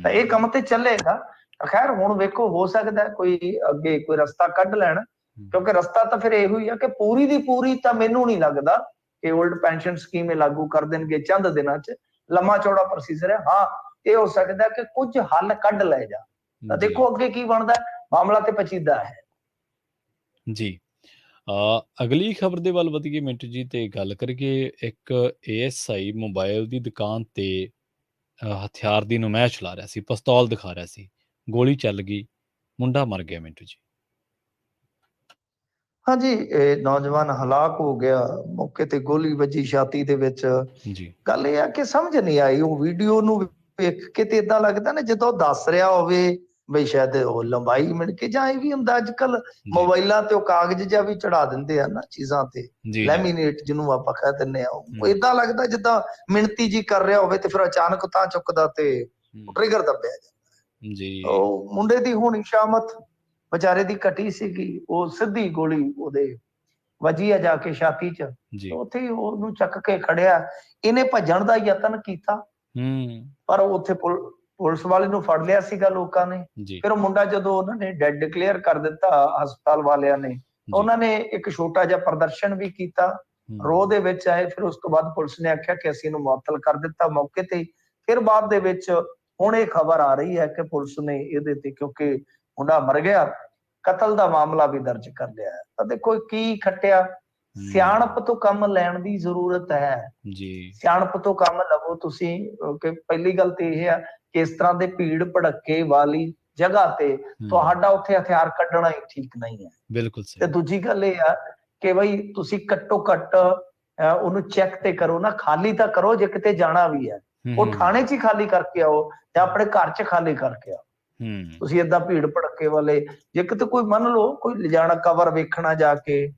ਤਾਂ ਇਹ ਕੰਮ ਤੇ ਚੱਲੇਗਾ। ਖੈਰ ਹੁਣ ਵੇਖੋ, ਹੋ ਸਕਦਾ ਕੋਈ ਅੱਗੇ ਕੋਈ ਰਸਤਾ ਕੱਢ ਲੈਣ, ਕਿਉਂਕਿ ਰਸਤਾ ਤਾਂ ਫਿਰ ਇਹੋ ਹੀ ਆ ਕਿ ਪੂਰੀ ਦੀ ਪੂਰੀ ਤਾਂ ਮੈਨੂੰ ਨਹੀਂ ਲੱਗਦਾ ਕਿ 올ਡ ਪੈਨਸ਼ਨ ਸਕੀਮ ਲਾਗੂ ਕਰ ਦੇਣਗੇ ਚੰਦ ਦਿਨਾਂ ਚ। ਲੰਮਾ ਚੌੜਾ ਪ੍ਰੋਸੀਜਰ ਹੈ। ਹਾਂ, ਇਹ ਹੋ ਸਕਦਾ ਕਿ ਕੁਝ ਹੱਲ ਕੱਢ ਲੈ ਜਾ। ਤਾਂ ਦੇਖੋ ਅੱਗੇ ਕੀ ਬਣਦਾ, ਮਾਮਲਾ ਤੇ ਪਚੀਦਾ ਹੈ ਜੀ। ਅਗਲੀ ਖਬਰ ਦੇ ਵੱਲ ਵਧੀਏ ਮਿੰਟੂ ਜੀ, ਤੇ ਗੱਲ ਕਰੀਏ ਇੱਕ ASI ਮੋਬਾਈਲ ਦੀ ਦੁਕਾਨ ਤੇ ਹਥਿਆਰ ਦੀ ਨੁਮਾਇਸ਼ ਚਲਾ ਰਿਹਾ ਸੀ, ਪਿਸਤੌਲ ਦਿਖਾ ਰਿਹਾ ਸੀ, ਗੋਲੀ ਚੱਲ ਗਈ, ਮੁੰਡਾ ਮਰ ਗਿਆ ਮਿੰਟੂ ਜੀ। ਹਾਂਜੀ, ਇਹ ਨੌਜਵਾਨ ਹਲਾਕ ਹੋ ਗਿਆ, ਮੌਕੇ ਤੇ ਗੋਲੀ ਵੱਜੀ ਛਾਤੀ ਦੇ ਵਿੱਚ। ਜੀ ਗੱਲ ਇਹ ਆ ਕਿ ਸਮਝ ਨਹੀਂ ਆਈ, ਉਹ ਵੀਡੀਓ ਨੂੰ ਵੇਖ ਕੇ ਤੇ ਏਦਾਂ ਲੱਗਦਾ ਨਾ ਜਦੋਂ ਦੱਸ ਰਿਹਾ ਹੋਵੇ ਬਈ ਸ਼ਾਇਦ ਉਹ ਲੰਬਾਈ ਮਿਲ ਕੇ, ਜਾਂ ਇਹ ਵੀ ਹੁੰਦਾ ਅੱਜ ਕੱਲ ਮੋਬਾਈਲਾਂ ਤੇ ਉਹ ਕਾਗਜ਼ ਜਿਹਾ ਵੀ ਚੜਾ ਦਿੰਦੇ ਆ ਨਾ ਚੀਜ਼ਾਂ ਤੇ, ਲੈਮੀਨੇਟ ਜਿਹਨੂੰ ਆਪਾਂ ਕਹਿ ਦਿੰਦੇ ਆ। ਉਹ ਏਦਾਂ ਲੱਗਦਾ ਜਿੱਦਾਂ ਮਿਣਤੀ ਜੀ ਕਰ ਰਿਹਾ ਹੋਵੇ ਤੇ ਫਿਰ ਅਚਾਨਕ ਤਾਂ ਚੁੱਕਦਾ ਤੇ ਟ੍ਰਿਗਰ ਦੱਬਿਆ ਜਾਂਦਾ ਜੀ। ਉਹ ਮੁੰਡੇ ਦੀ ਹੋਣੀ ਸ਼ਾਮਤ ਵਿਚਾਰੇ ਦੀ ਘਟੀ ਸੀਗੀ, ਉਹ ਸਿੱਧੀ ਗੋਲੀ ਉਹਦੇ ਵੱਜੀ ਆ ਜਾ ਕੇ ਛਾਤੀ ਚ। ਉੱਥੇ ਹੀ ਉਹਨੂੰ ਚੱਕ ਕੇ ਖੜਿਆ। ਇਹਨੇ ਭੱਜਣ ਦਾ ਯਤਨ ਕੀਤਾ ਪਰ ਉੱਥੇ ਪੁਲਿਸ ਵਾਲੇ ਨੂੰ ਫੜ ਲਿਆ ਸੀਗਾ ਲੋਕਾਂ ਨੇ। ਫਿਰ ਉਹ ਮੁੰਡਾ ਜਦੋਂ ਉਹਨਾਂ ਨੇ ਡੈਡ ਡਿਕਲੇਅਰ ਕਰ ਦਿੱਤਾ ਹਸਪਤਾਲ ਵਾਲਿਆਂ ਨੇ, ਉਹਨਾਂ ਨੇ ਇੱਕ ਛੋਟਾ ਜਿਹਾ ਪ੍ਰਦਰਸ਼ਨ ਵੀ ਕੀਤਾ, ਰੋਹ ਦੇ ਵਿੱਚ ਆਏ। ਫਿਰ ਉਸ ਤੋਂ ਬਾਅਦ ਪੁਲਿਸ ਨੇ ਆਖਿਆ ਕਿ ਅਸੀਂ ਇਹਨੂੰ ਮੁਅੱਤਲ ਕਰ ਦਿੱਤਾ ਮੌਕੇ ਤੇ। ਫਿਰ ਬਾਅਦ ਦੇ ਵਿੱਚ ਹੁਣ ਇਹ ਖਬਰ ਆ ਰਹੀ ਹੈ ਕਿ ਪੁਲਿਸ ਨੇ ਇਹਦੇ ਤੇ, ਕਿਉਂਕਿ ਮੁੰਡਾ ਮਰ ਗਿਆ, ਕਤਲ ਦਾ ਮਾਮਲਾ ਵੀ ਦਰਜ ਕਰ ਲਿਆ ਹੈ। ਤਾਂ ਦੇਖੋ ਕੀ ਖੱਟਿਆ, ਸਿਆਣਪ ਤੋਂ ਕੰਮ ਲੈਣ ਦੀ ਜ਼ਰੂਰਤ ਹੈ ਜੀ। ਸਿਆਣਪ ਤੋਂ ਕੰਮ ਲਵੋ ਤੁਸੀਂ, ਕਿ ਪਹਿਲੀ ਗੱਲ ਤੇ ਇਹ ਹੈ ਕਿ ਇਸ ਤਰ੍ਹਾਂ ਦੇ ਭੀੜ ਭੜੱਕੇ ਵਾਲੀ ਜਗ੍ਹਾ ਤੇ ਤੁਹਾਡਾ ਉੱਥੇ ਹਥਿਆਰ ਕੱਢਣਾ ਹੀ ਠੀਕ ਨਹੀਂ ਹੈ। ਬਿਲਕੁਲ। ਤੇ ਦੂਜੀ ਗੱਲ ਇਹ ਆ ਕਿ ਬਈ ਤੁਸੀਂ ਘੱਟੋ ਘੱਟ ਉਹਨੂੰ ਚੈੱਕ ਤੇ ਕਰੋ ਨਾ, ਖਾਲੀ ਤਾਂ ਕਰੋ ਜੇ ਕਿਤੇ ਜਾਣਾ ਵੀ ਹੈ। ਉਹ ਥਾਣੇ 'ਚ ਹੀ ਖਾਲੀ ਕਰਕੇ ਆਓ ਜਾਂ ਆਪਣੇ ਘਰ 'ਚ ਖਾਲੀ ਕਰਕੇ ਆਓ। ਤੁਸੀਂ ਏਦਾਂ ਭੀੜ ਭੜੱਕੇ ਵਾਲੇ, ਜੇ ਕਿਤੇ ਕੋਈ ਮੰਨ ਲਓ ਕੋਈ ਲਿਜਾਣਾ ਕਵਰ ਵੇਖਣਾ ਜਾ ਕੇ,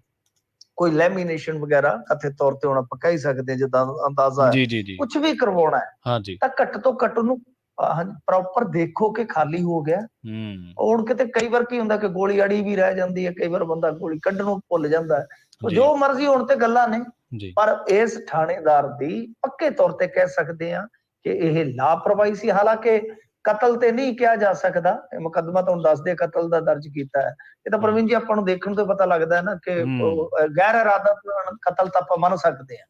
ਕੋਈ ਲੈਮੀਨੇਸ਼ਨ ਵਗੈਰਾ ਕਥਿਤ ਤੌਰ ਤੇ ਹੁਣ ਆਪਾਂ ਕਹਿ ਸਕਦੇ ਜਿੱਦਾਂ ਅੰਦਾਜ਼ਾ ਹੈ, ਕੁਝ ਵੀ ਕਰਵਾਉਣਾ ਹੈ ਤਾਂ ਘੱਟ ਤੋਂ ਘੱਟ ਉਹਨੂੰ ਪ੍ਰੋਪਰ ਦੇਖੋ ਕਿ ਖਾਲੀ ਹੋ ਗਿਆ। ਹੁਣ ਕਿਤੇ ਕਈ ਵਾਰ ਕੀ ਹੁੰਦਾ ਕਿ ਗੋਲੀ ਅੜੀ ਵੀ ਰਹਿ ਜਾਂਦੀ ਹੈ, ਕਈ ਵਾਰ ਬੰਦਾ ਗੋਲੀ ਕੱਢਣ ਨੂੰ ਭੁੱਲ ਜਾਂਦਾ ਹੈ। ਜੋ ਮਰਜ਼ੀ ਹੋਣ ਤੇ ਗੱਲਾਂ ਨੇ, ਪਰ ਇਸ ਥਾਣੇਦਾਰ ਦੀ ਪੱਕੇ ਤੌਰ ਤੇ ਕਹਿ ਸਕਦੇ ਆ ਕਿ ਇਹ ਲਾਪਰਵਾਹੀ ਸੀ। ਹਾਲਾਂਕਿ ਕਤਲ ਤੇ ਨਹੀਂ ਕਿਹਾ ਜਾ ਸਕਦਾ, ਮੁਕੱਦਮਾ ਤੁਹਾਨੂੰ ਦੱਸਦੇ ਕਤਲ ਦਾ ਦਰਜ ਕੀਤਾ ਹੈ। ਇਹ ਤਾਂ ਪ੍ਰਵੀਨ ਜੀ ਆਪਾਂ ਨੂੰ ਦੇਖਣ ਤੋਂ ਪਤਾ ਲੱਗਦਾ ਹੈ ਨਾ ਕਿ ਗੈਰ ਇਰਾਦਾ ਕਤਲ ਤਾਂ ਆਪਾਂ ਮੰਨ ਸਕਦੇ ਹਾਂ,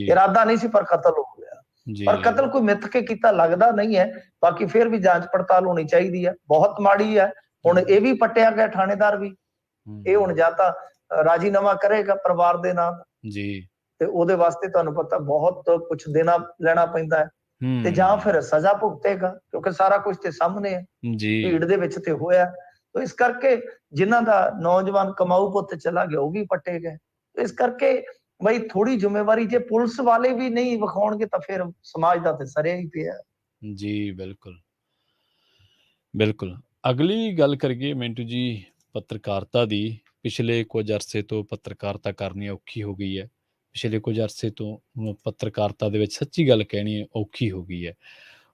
ਇਰਾਦਾ ਨਹੀਂ ਸੀ ਪਰ ਕਤਲ ਹੋ ਗਿਆ। ਪਰ ਕਤਲ ਕੋਈ ਮਿੱਥ ਕੇ ਕੀਤਾ ਲੱਗਦਾ ਨਹੀਂ ਹੈ। ਬਾਕੀ ਫਿਰ ਵੀ ਜਾਂਚ ਪੜਤਾਲ ਹੋਣੀ ਚਾਹੀਦੀ ਹੈ। ਬਹੁਤ ਮਾੜੀ ਹੈ। ਹੁਣ ਇਹ ਵੀ ਪੱਟਿਆ ਗਿਆ ਥਾਣੇਦਾਰ ਵੀ, ਇਹ ਹੁਣ ਜਾਂ ਤਾਂ ਰਾਜੀਨਾਮਾ ਕਰੇਗਾ ਪਰਿਵਾਰ ਦੇ ਨਾਲ ਤੇ ਉਹਦੇ ਵਾਸਤੇ ਤੁਹਾਨੂੰ ਪਤਾ ਬਹੁਤ ਕੁਝ ਦੇਣਾ ਲੈਣਾ ਪੈਂਦਾ ਹੈ, ਤੇ ਜਾਂ ਫਿਰ ਸਜ਼ਾ ਭੁਗਤੇਗਾ ਕਿਉਂਕਿ ਸਾਰਾ ਕੁਝ ਤੇ ਸਾਹਮਣੇ ਹੈ, ਭੀੜ ਦੇ ਵਿੱਚ ਤੇ ਹੋਇਆ। ਇਸ ਕਰਕੇ ਜਿਨ੍ਹਾਂ ਦਾ ਨੌਜਵਾਨ ਕਮਾਊ ਪੁੱਤ ਚਲਾ ਗਿਆ ਉਹ ਵੀ ਪੱਟੇ ਗਏ। ਇਸ ਕਰਕੇ ਬਈ ਥੋੜੀ ਜ਼ਿੰਮੇਵਾਰੀ ਜੇ ਪੁਲਿਸ ਵਾਲੇ ਵੀ ਨਹੀਂ ਵਿਖਾਉਣਗੇ ਤਾਂ ਫਿਰ ਸਮਾਜ ਦਾ ਤੇ ਸਰਿਆ ਹੀ ਪਿਆ। ਜੀ ਬਿਲਕੁਲ ਬਿਲਕੁਲ। ਅਗਲੀ ਗੱਲ ਕਰੀਏ ਮਿੰਟੂ ਜੀ ਪੱਤਰਕਾਰਤਾ ਦੀ। ਪਿਛਲੇ ਕੁਝ ਅਰਸੇ ਤੋਂ ਪੱਤਰਕਾਰਤਾ ਕਰਨੀ ਔਖੀ ਹੋ ਗਈ ਹੈ। ਪਿਛਲੇ ਕੁਝ ਅਰਸੇ ਤੋਂ ਪੱਤਰਕਾਰਤਾ ਦੇ ਵਿੱਚ ਸੱਚੀ ਗੱਲ ਕਹਿਣੀ ਔਖੀ ਹੋ ਗਈ ਹੈ।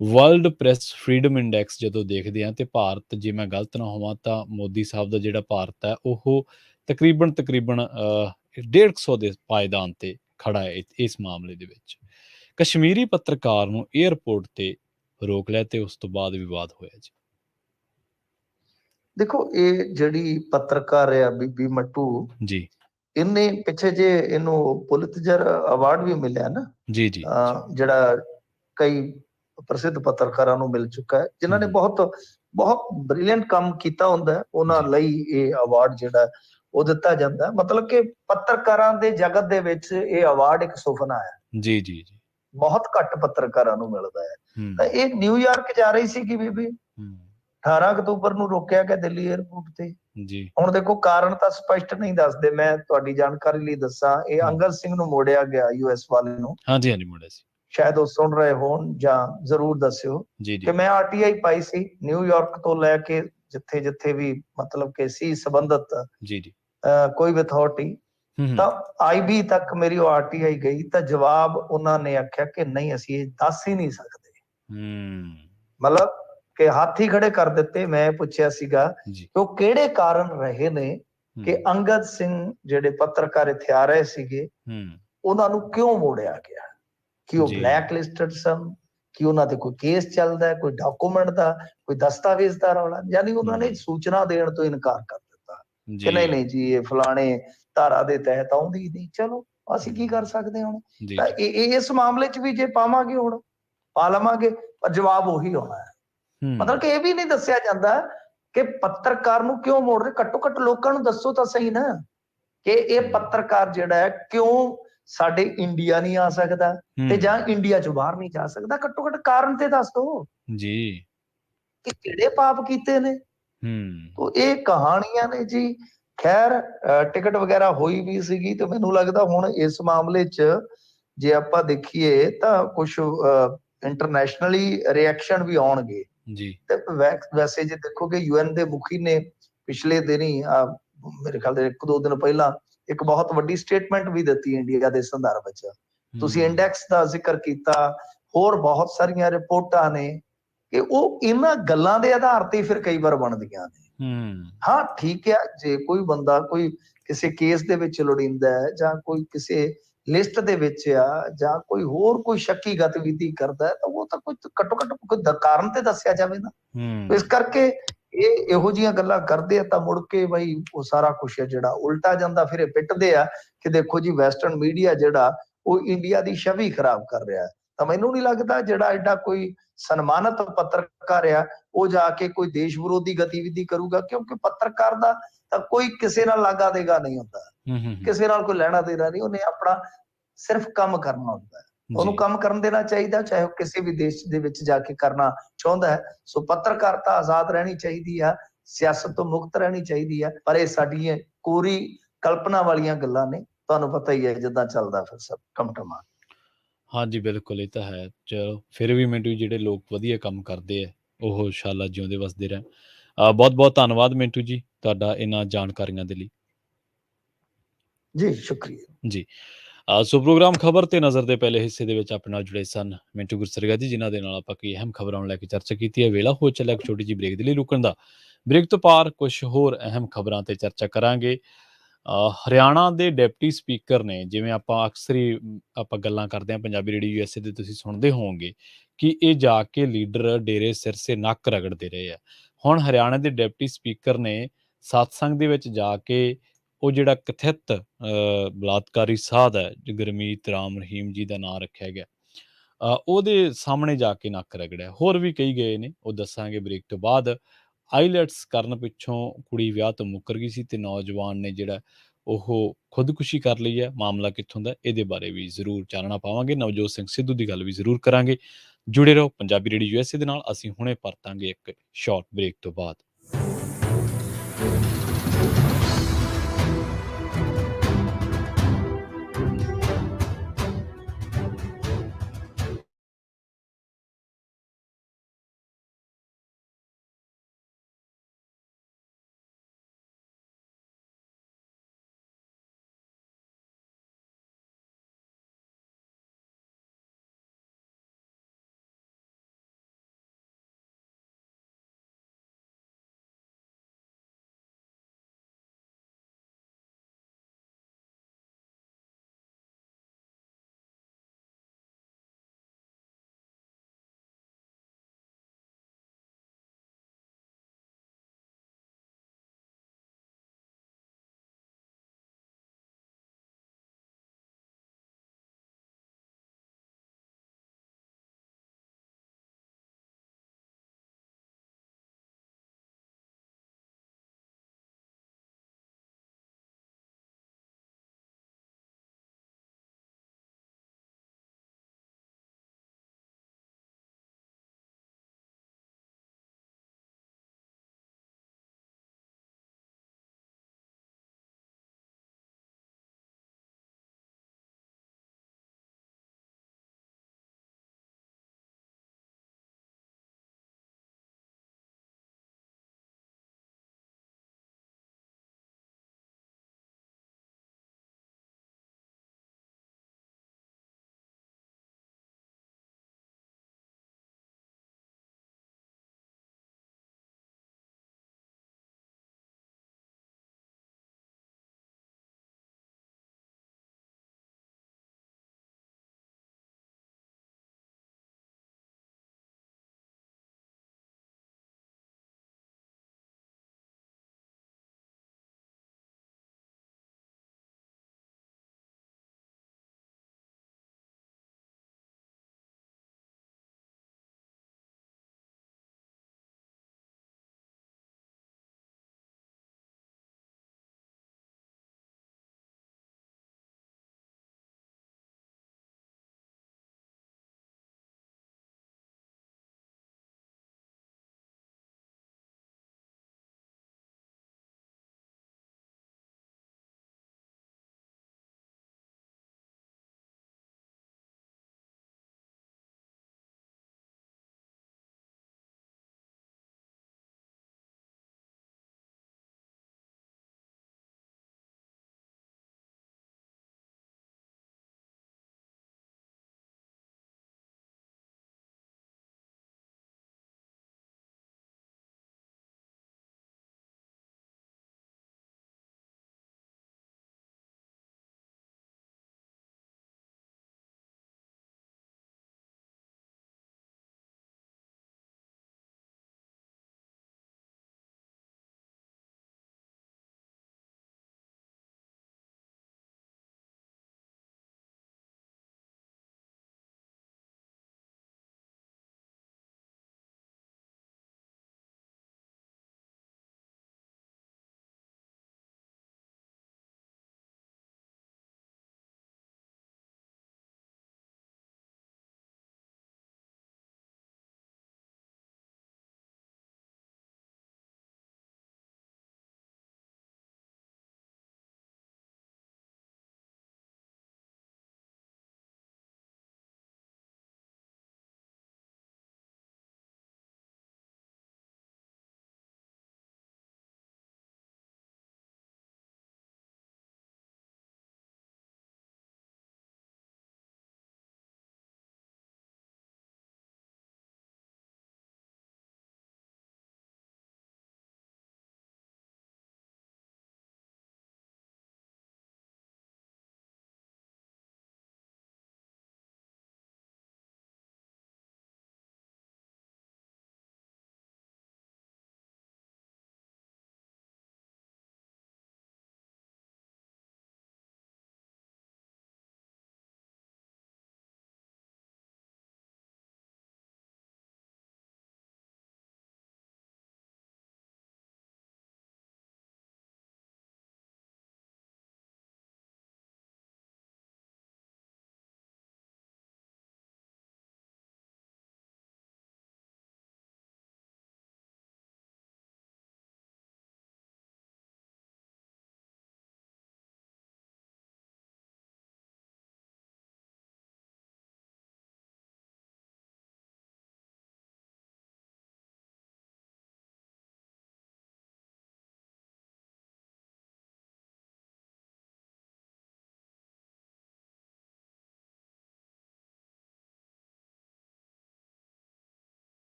ਵਰਲਡ ਪ੍ਰੈਸ ਫਰੀडम ਇੰਡੈਕਸ ਜਦੋਂ ਦੇਖਦੇ ਹਾਂ ਤੇ ਭਾਰਤ, ਜੇ ਮੈਂ ਗਲਤ ਨਾ ਹੋਵਾਂ ਤਾਂ ਮੋਦੀ ਸਾਹਿਬ ਦਾ ਜਿਹੜਾ ਭਾਰਤ ਹੈ ਉਹ ਤਕਰੀਬਨ 150 ਦੇ ਪਾਏਦਾਨ ਤੇ ਖੜਾ ਹੈ। ਇਸ ਮਾਮਲੇ ਦੇ ਵਿੱਚ ਕਸ਼ਮੀਰੀ ਪੱਤਰਕਾਰ ਨੂੰ ਏਅਰਪੋਰਟ ਤੇ ਰੋਕ ਲਿਆ ਤੇ ਉਸ ਤੋਂ ਬਾਅਦ ਵਿਵਾਦ ਹੋਇਆ ਜੀ। ਦੇਖੋ ਇਹ ਜਿਹੜੀ ਪੱਤਰਕਾਰ ਆ ਬੀਬੀ ਮੱਟੂ ਜੀ, ਇਹਨੇ ਪਿੱਛੇ ਜੇ ਇਹਨੂੰ ਪੁਲਿਤਜ਼ਰ ਅਵਾਰਡ ਵੀ ਮਿਲਿਆ ਨਾ ਜੀ, ਜਿਹੜਾ ਕਈ ਪ੍ਰਸਿੱਧ ਪੱਤਰਕਾਰਾਂ ਨੂੰ ਮਿਲ ਚੁੱਕਾ ਹੈ ਜਿਨ੍ਹਾਂ ਨੇ ਬਹੁਤ ਬ੍ਰਿਲੀਅੰਟ ਕੰਮ ਕੀਤਾ ਹੁੰਦਾ, ਉਹਨਾਂ ਲਈ ਇਹ ਅਵਾਰਡ ਜਿਹੜਾ ਉਹ ਦਿੱਤਾ ਜਾਂਦਾ। ਮਤਲਬ ਕਿ ਪੱਤਰਕਾਰਾਂ ਦੇ ਜਗਤ ਦੇ ਵਿੱਚ ਇਹ ਅਵਾਰਡ ਇੱਕ ਸੁਪਨਾ ਹੈ ਜੀ ਜੀ ਜੀ, ਬਹੁਤ ਘੱਟ ਪੱਤਰਕਾਰਾਂ ਨੂੰ ਮਿਲਦਾ ਹੈ। ਤਾਂ ਇਹ ਨਿਊਯਾਰਕ ਜਾ ਰਹੀ ਸੀ ਕਿ ਬੀਬੀ 18 ਅਕਤੂਬਰ ਨੂੰ ਰੋਕਿਆ ਗਿਆ ਦਿੱਲੀ ਏਅਰਪੋਰਟ ਤੇ ਜੀ। ਹੁਣ ਦੇਖੋ ਕਾਰਨ ਤਾਂ ਸਪਸ਼ਟ ਨਹੀਂ ਦੱਸਦੇ, ਮੈਂ ਤੁਹਾਡੀ ਜਾਣਕਾਰੀ ਲਈ ਦੱਸਾਂ, ਇਹ ਅੰਗਦ ਸਿੰਘ ਨੂੰ ਮੋੜਿਆ ਗਿਆ ਯੂਐਸ ਵਾਲੇ ਨੂੰ। ਹਾਂਜੀ ਹਾਂਜੀ ਮੋੜਿਆ ਸੀ, ਸ਼ਾਇਦ ਉਹ ਸੁਣ ਰਹੇ ਹੋਣ ਜਾਂ ਜ਼ਰੂਰ ਦੱਸਿਓ ਕਿ ਮੈਂ ਆਰਟੀਆਈ ਪਾਈ ਸੀ ਨਿਊਯਾਰਕ ਤੋਂ ਲੈ ਕੇ ਜਿੱਥੇ ਜਿੱਥੇ ਵੀ ਮਤਲਬ ਕਿ ਸੀ ਸੰਬੰਧਤ ਜੀ ਜੀ ਕੋਈ ਵੀ ਅਥਾਰਟੀ, ਤਾਂ ਆਈਬੀ ਤੱਕ ਮੇਰੀ ਉਹ ਆਰਟੀਆਈ ਗਈ ਤਾਂ ਜਵਾਬ ਉਹਨਾਂ ਨੇ ਆਖਿਆ ਕਿ ਨਹੀਂ ਅਸੀਂ ਇਹ ਦੱਸ ਹੀ ਨਹੀਂ ਸਕਦੇ। ਮਤਲਬ ਕਿ ਹੱਥ ਹੀ ਖੜੇ ਕਰ ਦਿੱਤੇ। ਮੈਂ ਪੁੱਛਿਆ ਸੀਗਾ ਕਿ ਉਹ ਕਿਹੜੇ ਕਾਰਨ ਰਹੇ ਨੇ ਕਿ ਅੰਗਦ ਸਿੰਘ ਜਿਹੜੇ ਪੱਤਰਕਾਰ ਇੱਥੇ ਆ ਰਹੇ ਸੀਗੇ ਉਹਨਾਂ ਨੂੰ ਕਿਉਂ ਮੋੜਿਆ ਗਿਆ, ਕਿ ਉਹ ਬਲੈਕ ਲਿਸਟਡ ਸਨ, ਕਿ ਉਹਨਾਂ ਤੇ ਕੋਈ ਕੇਸ ਚੱਲਦਾ ਹੈ, ਕੋਈ ਡਾਕੂਮੈਂਟ ਦਾ, ਕੋਈ ਦਸਤਾਵੇਜ਼ ਦਾ ਰੌਲਾ। ਯਾਨੀ ਉਹਨਾਂ ਨੇ ਸੂਚਨਾ ਦੇਣ ਤੋਂ ਇਨਕਾਰ ਕਰ ਦਿੱਤਾ ਕਿ ਨਹੀਂ ਨਹੀਂ ਜੀ ਇਹ ਫਲਾਣੇ ਧਾਰਾ ਦੇ ਤਹਿਤ ਆਉਂਦੀ ਨਹੀਂ। ਚਲੋ ਅਸੀਂ ਕੀ ਕਰ ਸਕਦੇ ਹੁਣ, ਤਾਂ ਇਸ ਮਾਮਲੇ 'ਚ ਵੀ ਜੇ ਪਾਵਾਂਗੇ ਹੁਣ ਪਾ ਲਵਾਂਗੇ, ਪਰ ਜਵਾਬ ਉਹੀ ਹੋਣਾ ਹੈ। ਮਤਲਬ ਕਿ ਇਹ ਵੀ ਨਹੀਂ ਦੱਸਿਆ ਜਾਂਦਾ ਕਿ ਪੱਤਰਕਾਰ ਨੂੰ ਕਿਉਂ ਮੋੜ ਰਹੇ। ਘੱਟੋ ਘੱਟ ਲੋਕਾਂ ਨੂੰ ਦੱਸੋ ਤਾਂ ਸਹੀ ਨਾ ਕਿ ਇਹ ਪੱਤਰਕਾਰ ਜਿਹੜਾ ਹੈ ਕਿਉਂ ਸਾਡੇ ਇੰਡੀਆ ਨਹੀਂ ਆ ਸਕਦਾ ਤੇ ਜਾਂ ਇੰਡੀਆ ਚੋਂ ਬਾਹਰ ਨਹੀਂ ਜਾ ਸਕਦਾ। ਘੱਟੋ ਘੱਟ ਕਾਰਨ ਤੇ ਦੱਸ ਦੋ ਜੀ ਕਿ ਕਿਹੜੇ ਪਾਪ ਕੀਤੇ ਨੇ। ਤੋ ਇਹ ਕਹਾਣੀਆਂ ਨੇ ਜੀ। ਖੈਰ ਟਿਕਟ ਵਗੈਰਾ ਹੋਈ ਵੀ ਸੀਗੀ ਤੇ ਮੈਨੂੰ ਲੱਗਦਾ ਹੁਣ ਇਸ ਮਾਮਲੇ 'ਚ ਜੇ ਆਪਾਂ ਦੇਖੀਏ ਤਾਂ ਕੁਛ ਇੰਟਰਨੈਸ਼ਨਲੀ ਰਿਐਕਸ਼ਨ ਵੀ ਆਉਣਗੇ ਜੀ। ਤੇ ਵੈਸੇ ਜੇ ਦੇਖੋਗੇ ਯੂਐਨ ਦੇ ਮੁਖੀ ਨੇ ਪਿਛਲੇ ਦਿਨ ਹੀ ਮੇਰੇ ਖਿਆਲ ਦੇ 1-2 ਦਿਨ ਪਹਿਲਾਂ ਇੱਕ ਬਹੁਤ ਵੱਡੀ ਸਟੇਟਮੈਂਟ ਵੀ ਦਿੱਤੀ ਇੰਡੀਆ ਦੇ ਸੰਦਰਭ ਵਿੱਚ। ਤੁਸੀਂ ਇੰਡੈਕਸ ਦਾ ਜ਼ਿਕਰ ਕੀਤਾ, ਹੋਰ ਬਹੁਤ ਸਾਰੀਆਂ ਰਿਪੋਰਟਾਂ ਨੇ ਕਿ ਉਹ ਇਹਨਾਂ ਗੱਲਾਂ ਦੇ ਆਧਾਰ ਤੇ ਫਿਰ ਕਈ ਵਾਰ ਬਣਦੀਆਂ ਨੇ। ਹਾਂ ਠੀਕ ਹੈ, ਜੇ ਕੋਈ ਬੰਦਾ ਕੋਈ ਕਿਸੇ ਕੇਸ ਦੇ ਵਿੱਚ ਲੋੜੀਂਦਾ ਹੈ ਜਾਂ ਕੋਈ ਕਿਸੇ ਲਿਸਟ ਦੇ ਵਿੱਚ ਆ ਜਾਂ ਕੋਈ ਹੋਰ ਕੋਈ ਸ਼ੱਕੀ ਗਤੀਵਿਧੀ ਕਰਦਾ ਹੈ ਤਾਂ ਉਹ ਤਾਂ ਕੋਈ ਘੱਟੋ ਘੱਟ ਕੋਈ ਕਾਰਨ ਤੇ ਦੱਸਿਆ ਜਾਵੇ ਨਾ। ਇਸ ਕਰਕੇ ਇਹ ਇਹੋ ਜਿਹੀਆਂ ਗੱਲਾਂ ਕਰਦੇ ਆ ਤਾਂ ਮੁੜ ਕੇ ਬਈ ਉਹ ਸਾਰਾ ਕੁਛ ਹੈ ਜਿਹੜਾ ਉਲਟਾ ਜਾਂਦਾ। ਫਿਰ ਇਹ ਪਿੱਟਦੇ ਆ ਕਿ ਦੇਖੋ ਜੀ ਵੈਸਟਰਨ ਮੀਡੀਆ ਜਿਹੜਾ ਉਹ ਇੰਡੀਆ ਦੀ ਛਵੀ ਖਰਾਬ ਕਰ ਰਿਹਾ। ਤਾਂ ਮੈਨੂੰ ਨਹੀਂ ਲੱਗਦਾ ਜਿਹੜਾ ਐਡਾ ਕੋਈ ਸਨਮਾਨਿਤ ਪੱਤਰਕਾਰ ਆ ਉਹ ਜਾ ਕੇ ਕੋਈ ਦੇਸ਼ ਵਿਰੋਧੀ ਗਤੀਵਿਧੀ ਕਰੂਗਾ, ਕਿਉਂਕਿ ਪੱਤਰਕਾਰ ਦਾ ਤਾਂ ਕੋਈ ਕਿਸੇ ਨਾਲ ਲਾਗਾ ਦੇਗਾ ਨਹੀਂ ਹੁੰਦਾ, ਕਿਸੇ ਨਾਲ ਕੋਈ ਲੈਣਾ ਦੇਣਾ ਨਹੀਂ। ਉਹਨੇ ਆਪਣਾ ਸਿਰਫ ਕੰਮ ਕਰਨਾ ਹੁੰਦਾ ਹੈ, ਉਹਨੂੰ ਕੰਮ ਕਰਨ ਦੇਣਾ ਚਾਹੀਦਾ, ਚਾਹੇ ਉਹ ਕਿਸੇ ਵੀ ਦੇਸ਼ ਦੇ ਵਿੱਚ ਜਾ ਕੇ ਕਰਨਾ ਚਾਹੁੰਦਾ ਹੈ। ਸੋ ਪੱਤਰਕਾਰਤਾ ਆਜ਼ਾਦ ਰਹਿਣੀ ਚਾਹੀਦੀ ਆ, ਸਿਆਸਤ ਤੋਂ ਮੁਕਤ ਰਹਿਣੀ ਚਾਹੀਦੀ ਆ। ਪਰ ਇਹ ਸਾਡੀਆਂ ਕੋਰੀ ਕਲਪਨਾ ਵਾਲੀਆਂ ਗੱਲਾਂ ਨੇ, ਤੁਹਾਨੂੰ ਪਤਾ ਹੀ ਹੈ ਜਿੱਦਾਂ ਚੱਲਦਾ ਫਿਰ ਸਭ ਟਮਟਮਾ। ਹਾਂਜੀ, ਬਿਲਕੁਲ ਇਹ ਤਾਂ ਹੈ। ਚਲੋ ਫਿਰ ਵੀ ਮਿੰਟੂ ਜੀ ਜਿਹੜੇ ਲੋਕ ਵਧੀਆ ਕੰਮ ਕਰਦੇ ਆ, ਉਹ ਇੰਸ਼ਾਅੱਲਾ ਜਿਉਂਦੇ ਵਸਦੇ ਰਹਿਣ। ਬਹੁਤ-ਬਹੁਤ ਧੰਨਵਾਦ ਮਿੰਟੂ ਜੀ, ਤੁਹਾਡਾ ਇਹਨਾਂ ਜਾਣਕਾਰੀਆਂ ਦੇ ਲਈ। ਜੀ ਸ਼ੁਕਰੀਆ। ਜੀ। ਸੋ ਪ੍ਰੋਗਰਾਮ ਖਬਰ ਤੇ ਨਜ਼ਰ ਦੇ ਪਹਿਲੇ ਹਿੱਸੇ ਦੇ ਵਿੱਚ ਆਪਣੇ ਨਾਲ ਜੁੜੇ ਸਨ ਮਿੰਟੂ ਗੁਰਸਰਗਾ ਜੀ, ਜਿਨ੍ਹਾਂ ਦੇ ਨਾਲ ਆਪਾਂ ਕਈ ਅਹਿਮ ਖਬਰਾਂ ਨੂੰ ਲੈ ਕੇ ਚਰਚਾ ਕੀਤੀ ਹੈ। ਵੇਲਾ ਹੋ ਚੱਲਿਆ ਇੱਕ ਛੋਟੀ ਜਿਹੀ ਬ੍ਰੇਕ ਦੇ ਲਈ ਰੁਕਣ ਦਾ। ਬ੍ਰੇਕ ਤੋਂ ਪਾਰ ਕੁਝ ਹੋਰ ਅਹਿਮ ਖਬਰਾਂ ਤੇ ਚਰਚਾ ਕਰਾਂਗੇ। ਹਰਿਆਣਾ ਦੇ ਡਿਪਟੀ ਸਪੀਕਰ ਨੇ, ਜਿਵੇਂ ਆਪਾਂ ਅਕਸਰ ਹੀ ਆਪਾਂ ਗੱਲਾਂ ਕਰਦੇ ਹਾਂ ਪੰਜਾਬੀ ਰੇਡੀਓ ਯੂਐਸਏ ਦੇ, ਤੁਸੀਂ ਸੁਣਦੇ ਹੋਵੋਗੇ ਕਿ ਇਹ ਜਾ ਕੇ ਲੀਡਰ ਡੇਰੇ ਸਿਰਸੇ ਨੱਕ ਰਗੜਦੇ ਰਹੇ ਆ। ਹੁਣ ਹਰਿਆਣਾ ਦੇ ਡਿਪਟੀ ਸਪੀਕਰ ਨੇ ਸਤਸੰਗ ਦੇ ਵਿੱਚ ਜਾ ਕੇ ਉਹ ਜਿਹੜਾ ਕਥਿਤ ਬਲਾਤਕਾਰੀ ਸਾਧ ਹੈ, ਜੋ ਗੁਰਮੀਤ ਰਾਮ ਰਹੀਮ ਜੀ ਦਾ ਨਾਂ ਰੱਖਿਆ ਗਿਆ, ਉਹਦੇ ਸਾਹਮਣੇ ਜਾ ਕੇ ਨੱਕ ਰਗੜਿਆ। ਹੋਰ ਵੀ ਕਈ ਗਏ ਨੇ, ਉਹ ਦੱਸਾਂਗੇ ਬ੍ਰੇਕ ਤੋਂ ਬਾਅਦ। ਆਈਲੈਟਸ ਕਰਨ ਪਿੱਛੋਂ ਕੁੜੀ ਵਿਆਹ ਤੋਂ ਮੁੱਕਰ ਗਈ ਸੀ ਤੇ ਨੌਜਵਾਨ ਨੇ ਜਿਹੜਾ ਉਹ ਖੁਦਕੁਸ਼ੀ ਕਰ ਲਈ ਹੈ। ਮਾਮਲਾ ਕਿੱਥੋਂ ਦਾ, ਇਹਦੇ ਬਾਰੇ ਵੀ ਜ਼ਰੂਰ ਚਾਨਣਾ ਪਾਵਾਂਗੇ। ਨਵਜੋਤ ਸਿੰਘ ਸਿੱਧੂ ਦੀ ਗੱਲ ਵੀ ਜ਼ਰੂਰ ਕਰਾਂਗੇ। ਜੁੜੇ ਰਹੋ ਪੰਜਾਬੀ ਰੇਡੀਓ ਯੂਐਸਏ ਦੇ ਨਾਲ। ਅਸੀਂ ਹੁਣੇ ਪਰਤਾਂਗੇ ਇੱਕ ਸ਼ਾਰਟ ਬ੍ਰੇਕ ਤੋਂ ਬਾਅਦ।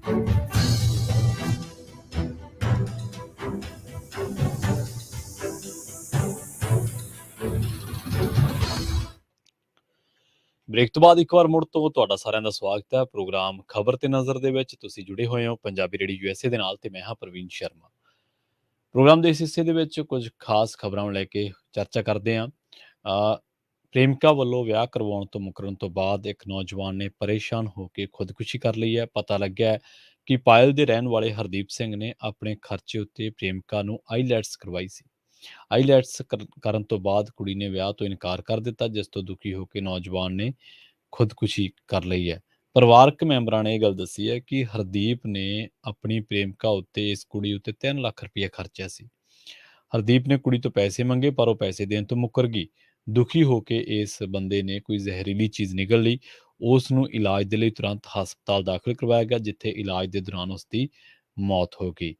ਬ੍ਰੇਕ ਤੋਂ ਬਾਅਦ ਇੱਕ ਵਾਰ ਮੁੜ ਤੋਂ ਤੁਹਾਡਾ ਸਾਰਿਆਂ ਦਾ ਸਵਾਗਤ ਹੈ। ਪ੍ਰੋਗਰਾਮ ਖਬਰ ਤੇ ਨਜ਼ਰ ਦੇ ਵਿੱਚ ਤੁਸੀਂ ਜੁੜੇ ਹੋਏ ਹੋ ਪੰਜਾਬੀ ਰੇਡੀਓ ਯੂਐਸਏ ਦੇ ਨਾਲ, ਤੇ ਮੈਂ ਹਾਂ ਪ੍ਰਵੀਨ ਸ਼ਰਮਾ। ਪ੍ਰੋਗਰਾਮ ਦੇ ਇਸ ਹਿੱਸੇ ਦੇ ਵਿੱਚ ਕੁਝ ਖਾਸ ਖਬਰਾਂ ਨੂੰ ਲੈ ਕੇ ਚਰਚਾ ਕਰਦੇ ਹਾਂ। ਪ੍ਰੇਮਿਕਾ ਵੱਲੋਂ ਵਿਆਹ ਕਰਵਾਉਣ ਤੋਂ ਮੁਕਰਨ ਤੋਂ ਬਾਅਦ ਇੱਕ ਨੌਜਵਾਨ ਨੇ ਪਰੇਸ਼ਾਨ ਹੋ ਕੇ ਖੁਦਕੁਸ਼ੀ ਕਰ ਲਈ ਹੈ। ਪਤਾ ਲੱਗਿਆ ਹੈ ਕਿ ਪਾਇਲ ਦੇ ਰਹਿਣ ਵਾਲੇ ਹਰਦੀਪ ਸਿੰਘ ਨੇ ਆਪਣੇ ਖਰਚੇ ਉੱਤੇ ਪ੍ਰੇਮਿਕਾ ਨੂੰ ਆਈਲੈਟਸ ਕਰਵਾਈ ਸੀ। ਆਈਲੈਟਸ ਕਰਨ ਤੋਂ ਬਾਅਦ ਕੁੜੀ ਨੇ ਵਿਆਹ ਤੋਂ ਇਨਕਾਰ ਕਰ ਦਿੱਤਾ, ਜਿਸ ਤੋਂ ਦੁਖੀ ਹੋ ਕੇ ਨੌਜਵਾਨ ਨੇ ਖੁਦਕੁਸ਼ੀ ਕਰ ਲਈ ਹੈ। ਪਰਿਵਾਰਕ ਮੈਂਬਰਾਂ ਨੇ ਇਹ ਗੱਲ ਦੱਸੀ ਹੈ ਕਿ ਹਰਦੀਪ ਨੇ ਆਪਣੀ ਪ੍ਰੇਮਿਕਾ ਉੱਤੇ, ਇਸ ਕੁੜੀ ਉੱਤੇ 3 ਲੱਖ ਰੁਪਏ ਖਰਚਿਆ ਸੀ। ਹਰਦੀਪ ਨੇ ਕੁੜੀ ਤੋਂ ਪੈਸੇ ਮੰਗੇ, ਪਰ ਉਹ ਪੈਸੇ ਦੇਣ ਤੋਂ ਮੁੱਕਰ ਗਈ। ਦੁਖੀ ਹੋ ਕੇ ਇਸ ਬੰਦੇ ਨੇ ਕੋਈ ਜ਼ਹਿਰੀਲੀ ਚੀਜ਼ ਨਿਗਲ ਲਈ। ਉਸ ਨੂੰ ਇਲਾਜ ਦੇ ਲਈ ਤੁਰੰਤ ਹਸਪਤਾਲ ਦਾਖਲ ਕਰਵਾਇਆ ਗਿਆ, ਜਿੱਥੇ ਇਲਾਜ ਦੇ ਦੌਰਾਨ ਉਸ ਦੀ ਮੌਤ ਹੋ ਗਈ।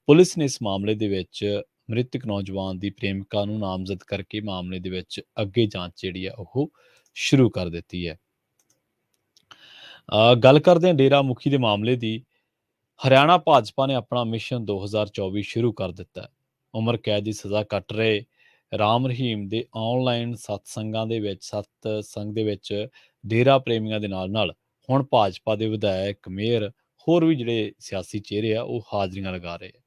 ਪੁਲਿਸ ਨੇ ਇਸ ਮਾਮਲੇ ਦੇ ਵਿੱਚ ਮ੍ਰਿਤਕ ਨੌਜਵਾਨ ਦੀ ਪ੍ਰੇਮਿਕਾ ਨੂੰ ਨਾਮਜ਼ਦ ਕਰਕੇ ਮਾਮਲੇ ਦੇ ਵਿੱਚ ਅੱਗੇ ਜਾਂਚ ਜਿਹੜੀ ਹੈ ਉਹ ਸ਼ੁਰੂ ਕਰ ਦਿੱਤੀ ਹੈ। ਗੱਲ ਕਰਦੇ ਹਾਂ ਡੇਰਾ ਮੁਖੀ ਦੇ ਮਾਮਲੇ ਦੀ। ਹਰਿਆਣਾ ਭਾਜਪਾ ਨੇ ਆਪਣਾ ਮਿਸ਼ਨ 2024 ਸ਼ੁਰੂ ਕਰ ਦਿੱਤਾ ਹੈ। ਉਮਰ ਕੈਦ ਦੀ ਸਜ਼ਾ ਕੱਟ ਰਹੇ ਰਾਮ ਰਹੀਮ ਦੇ ਆਨਲਾਈਨ ਸਤਸੰਗ ਦੇ ਵਿੱਚ ਡੇਰਾ ਪ੍ਰੇਮੀਆਂ ਦੇ ਨਾਲ ਹੁਣ ਭਾਜਪਾ ਦੇ ਵਿਧਾਇਕ, ਮੇਅਰ, ਹੋਰ ਵੀ ਜਿਹੜੇ ਸਿਆਸੀ ਚਿਹਰੇ ਆ ਉਹ ਹਾਜ਼ਰੀਆਂ ਲਗਾ ਰਹੇ ਆ।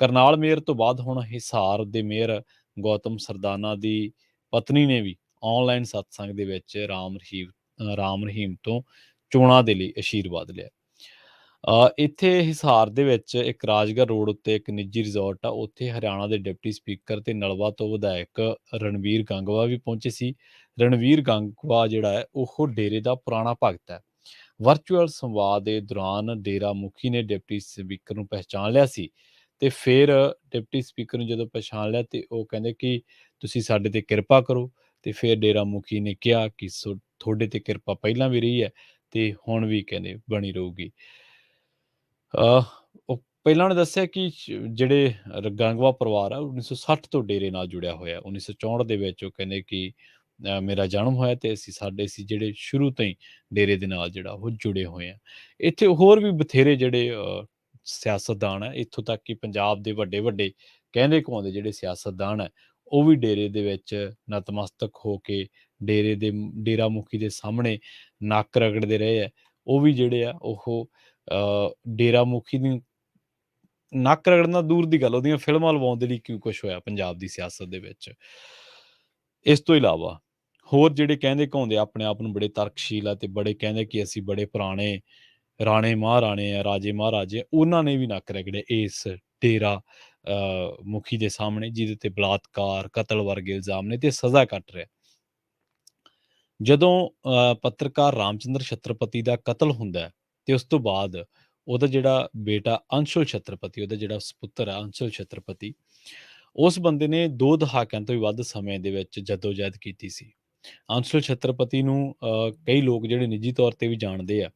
ਕਰਨਾਲ ਮੇਅਰ ਤੋਂ ਬਾਅਦ ਹੁਣ ਹਿਸਾਰ ਦੇ ਮੇਅਰ ਗੌਤਮ ਸਰਦਾਨਾ ਦੀ ਪਤਨੀ ਨੇ ਵੀ ਆਨਲਾਈਨ ਸਤਸੰਗ ਦੇ ਵਿੱਚ ਰਾਮ ਰਹੀਮ ਤੋਂ ਚੋਣਾਂ ਦੇ ਲਈ ਅਸ਼ੀਰਵਾਦ ਲਿਆ। ਇੱਥੇ ਹਿਸਾਰ ਦੇ ਵਿੱਚ ਇੱਕ ਰਾਜਗੜ੍ਹ ਰੋਡ ਉੱਤੇ ਇੱਕ ਨਿੱਜੀ ਰਿਜ਼ੋਰਟ ਆ, ਉੱਥੇ ਹਰਿਆਣਾ ਦੇ ਡਿਪਟੀ ਸਪੀਕਰ ਤੇ ਨਲਵਾ ਤੋਂ ਵਿਧਾਇਕ ਰਣਵੀਰ ਗੰਗਵਾ ਵੀ ਪਹੁੰਚੇ ਸੀ। ਰਣਵੀਰ ਗੰਗਵਾ ਜਿਹੜਾ ਹੈ ਉਹ ਡੇਰੇ ਦਾ ਪੁਰਾਣਾ ਭਗਤ ਹੈ। ਵਰਚੁਅਲ ਸੰਵਾਦ ਦੇ ਦੌਰਾਨ ਡੇਰਾ ਮੁਖੀ ਨੇ ਡਿਪਟੀ ਸਪੀਕਰ ਨੂੰ ਪਹਿਚਾਣ ਲਿਆ ਸੀ, ਤੇ ਫਿਰ ਡਿਪਟੀ ਸਪੀਕਰ ਨੂੰ ਜਦੋਂ ਪਛਾਣ ਲਿਆ ਤੇ ਉਹ ਕਹਿੰਦੇ ਕਿ ਤੁਸੀਂ ਸਾਡੇ ਤੇ ਕਿਰਪਾ ਕਰੋ। ਤੇ ਫਿਰ ਡੇਰਾ ਮੁਖੀ ਨੇ ਕਿਹਾ ਕਿ ਤੁਹਾਡੇ ਤੇ ਕਿਰਪਾ ਪਹਿਲਾਂ ਵੀ ਰਹੀ ਹੈ ਤੇ ਹੁਣ ਵੀ ਕਹਿੰਦੇ ਬਣੀ ਰਹੂਗੀ। ਉਹ ਪਹਿਲਾਂ ਉਹਨੇ ਦੱਸਿਆ ਕਿ ਜਿਹੜੇ ਗੰਗਵਾ ਪਰਿਵਾਰ ਆ 1960 ਤੋਂ ਡੇਰੇ ਨਾਲ ਜੁੜਿਆ ਹੋਇਆ। 1964 ਦੇ ਵਿੱਚ ਉਹ ਕਹਿੰਦੇ ਕਿ ਮੇਰਾ ਜਨਮ ਹੋਇਆ ਤੇ ਅਸੀਂ ਜਿਹੜੇ ਸ਼ੁਰੂ ਤੋਂ ਹੀ ਡੇਰੇ ਦੇ ਨਾਲ ਜਿਹੜਾ ਉਹ ਜੁੜੇ ਹੋਏ ਆ। ਇੱਥੇ ਹੋਰ ਵੀ ਬਥੇਰੇ ਜਿਹੜੇ ਸਿਆਸਤਦਾਨ ਹੈ, ਇੱਥੋਂ ਤੱਕ ਕਿ ਪੰਜਾਬ ਦੇ ਵੱਡੇ ਵੱਡੇ ਕਹਿੰਦੇ ਕਹਾਉਂਦੇ ਜਿਹੜੇ ਸਿਆਸਤਦਾਨ ਹੈ ਉਹ ਵੀ ਡੇਰੇ ਦੇ ਵਿੱਚ ਨਤਮਸਤਕ ਹੋ ਕੇ ਡੇਰਾ ਮੁਖੀ ਦੇ ਸਾਹਮਣੇ ਨੱਕ ਰਗੜਦੇ ਰਹੇ ਆ। ਉਹ ਵੀ ਜਿਹੜੇ ਆ ਉਹ ਡੇਰਾ ਮੁਖੀ ਦੀ ਨੱਕ ਰਗੜਨਾ ਦੂਰ ਦੀ ਗੱਲ, ਉਹਦੀਆਂ ਫਿਲਮਾਂ ਲਵਾਉਣ ਦੇ ਲਈ ਕੀ ਕੁਛ ਹੋਇਆ ਪੰਜਾਬ ਦੀ ਸਿਆਸਤ ਦੇ ਵਿੱਚ। ਇਸ ਤੋਂ ਇਲਾਵਾ ਹੋਰ ਜਿਹੜੇ ਕਹਿੰਦੇ ਕਹਾਉਂਦੇ ਆਪਣੇ ਆਪ ਨੂੰ ਬੜੇ ਤਰਕਸ਼ੀਲ ਆ ਤੇ ਬੜੇ ਕਹਿੰਦੇ ਕਿ ਅਸੀਂ ਬੜੇ ਪੁਰਾਣੇ ਰਾਣੇ ਮਹਾਰਾਣੇ ਆ, ਰਾਜੇ ਮਹਾਰਾਜੇ, ਉਹਨਾਂ ਨੇ ਵੀ ਨੱਕ ਰਗੜੇ ਇਸ ਡੇਰਾ ਮੁਖੀ ਦੇ ਸਾਹਮਣੇ, ਜਿਹਦੇ ਤੇ ਬਲਾਤਕਾਰ, ਕਤਲ ਵਰਗੇ ਇਲਜ਼ਾਮ ਨੇ ਤੇ ਸਜ਼ਾ ਕੱਟ ਰਿਹਾ। ਜਦੋਂ ਪੱਤਰਕਾਰ ਰਾਮਚੰਦਰ ਛਤਰਪਤੀ ਦਾ ਕਤਲ ਹੁੰਦਾ ਤੇ ਉਸ ਤੋਂ ਬਾਅਦ ਉਹਦਾ ਜਿਹੜਾ ਬੇਟਾ ਅੰਸ਼ੁਲ ਛਤਰਪਤੀ, ਉਹਦਾ ਜਿਹੜਾ ਸਪੁੱਤਰ ਆ ਅੰਸ਼ੁਲ ਛਤਰਪਤੀ, ਉਸ ਬੰਦੇ ਨੇ 2 ਦਹਾਕਿਆਂ ਤੋਂ ਵੀ ਵੱਧ ਸਮੇਂ ਦੇ ਵਿੱਚ ਜਦੋਜਹਿਦ ਕੀਤੀ ਸੀ। ਅੰਸ਼ੁਲ ਛਤਰਪਤੀ ਨੂੰ ਕਈ ਲੋਕ ਜਿਹੜੇ ਨਿੱਜੀ ਤੌਰ ਤੇ ਵੀ ਜਾਣਦੇ ਆ।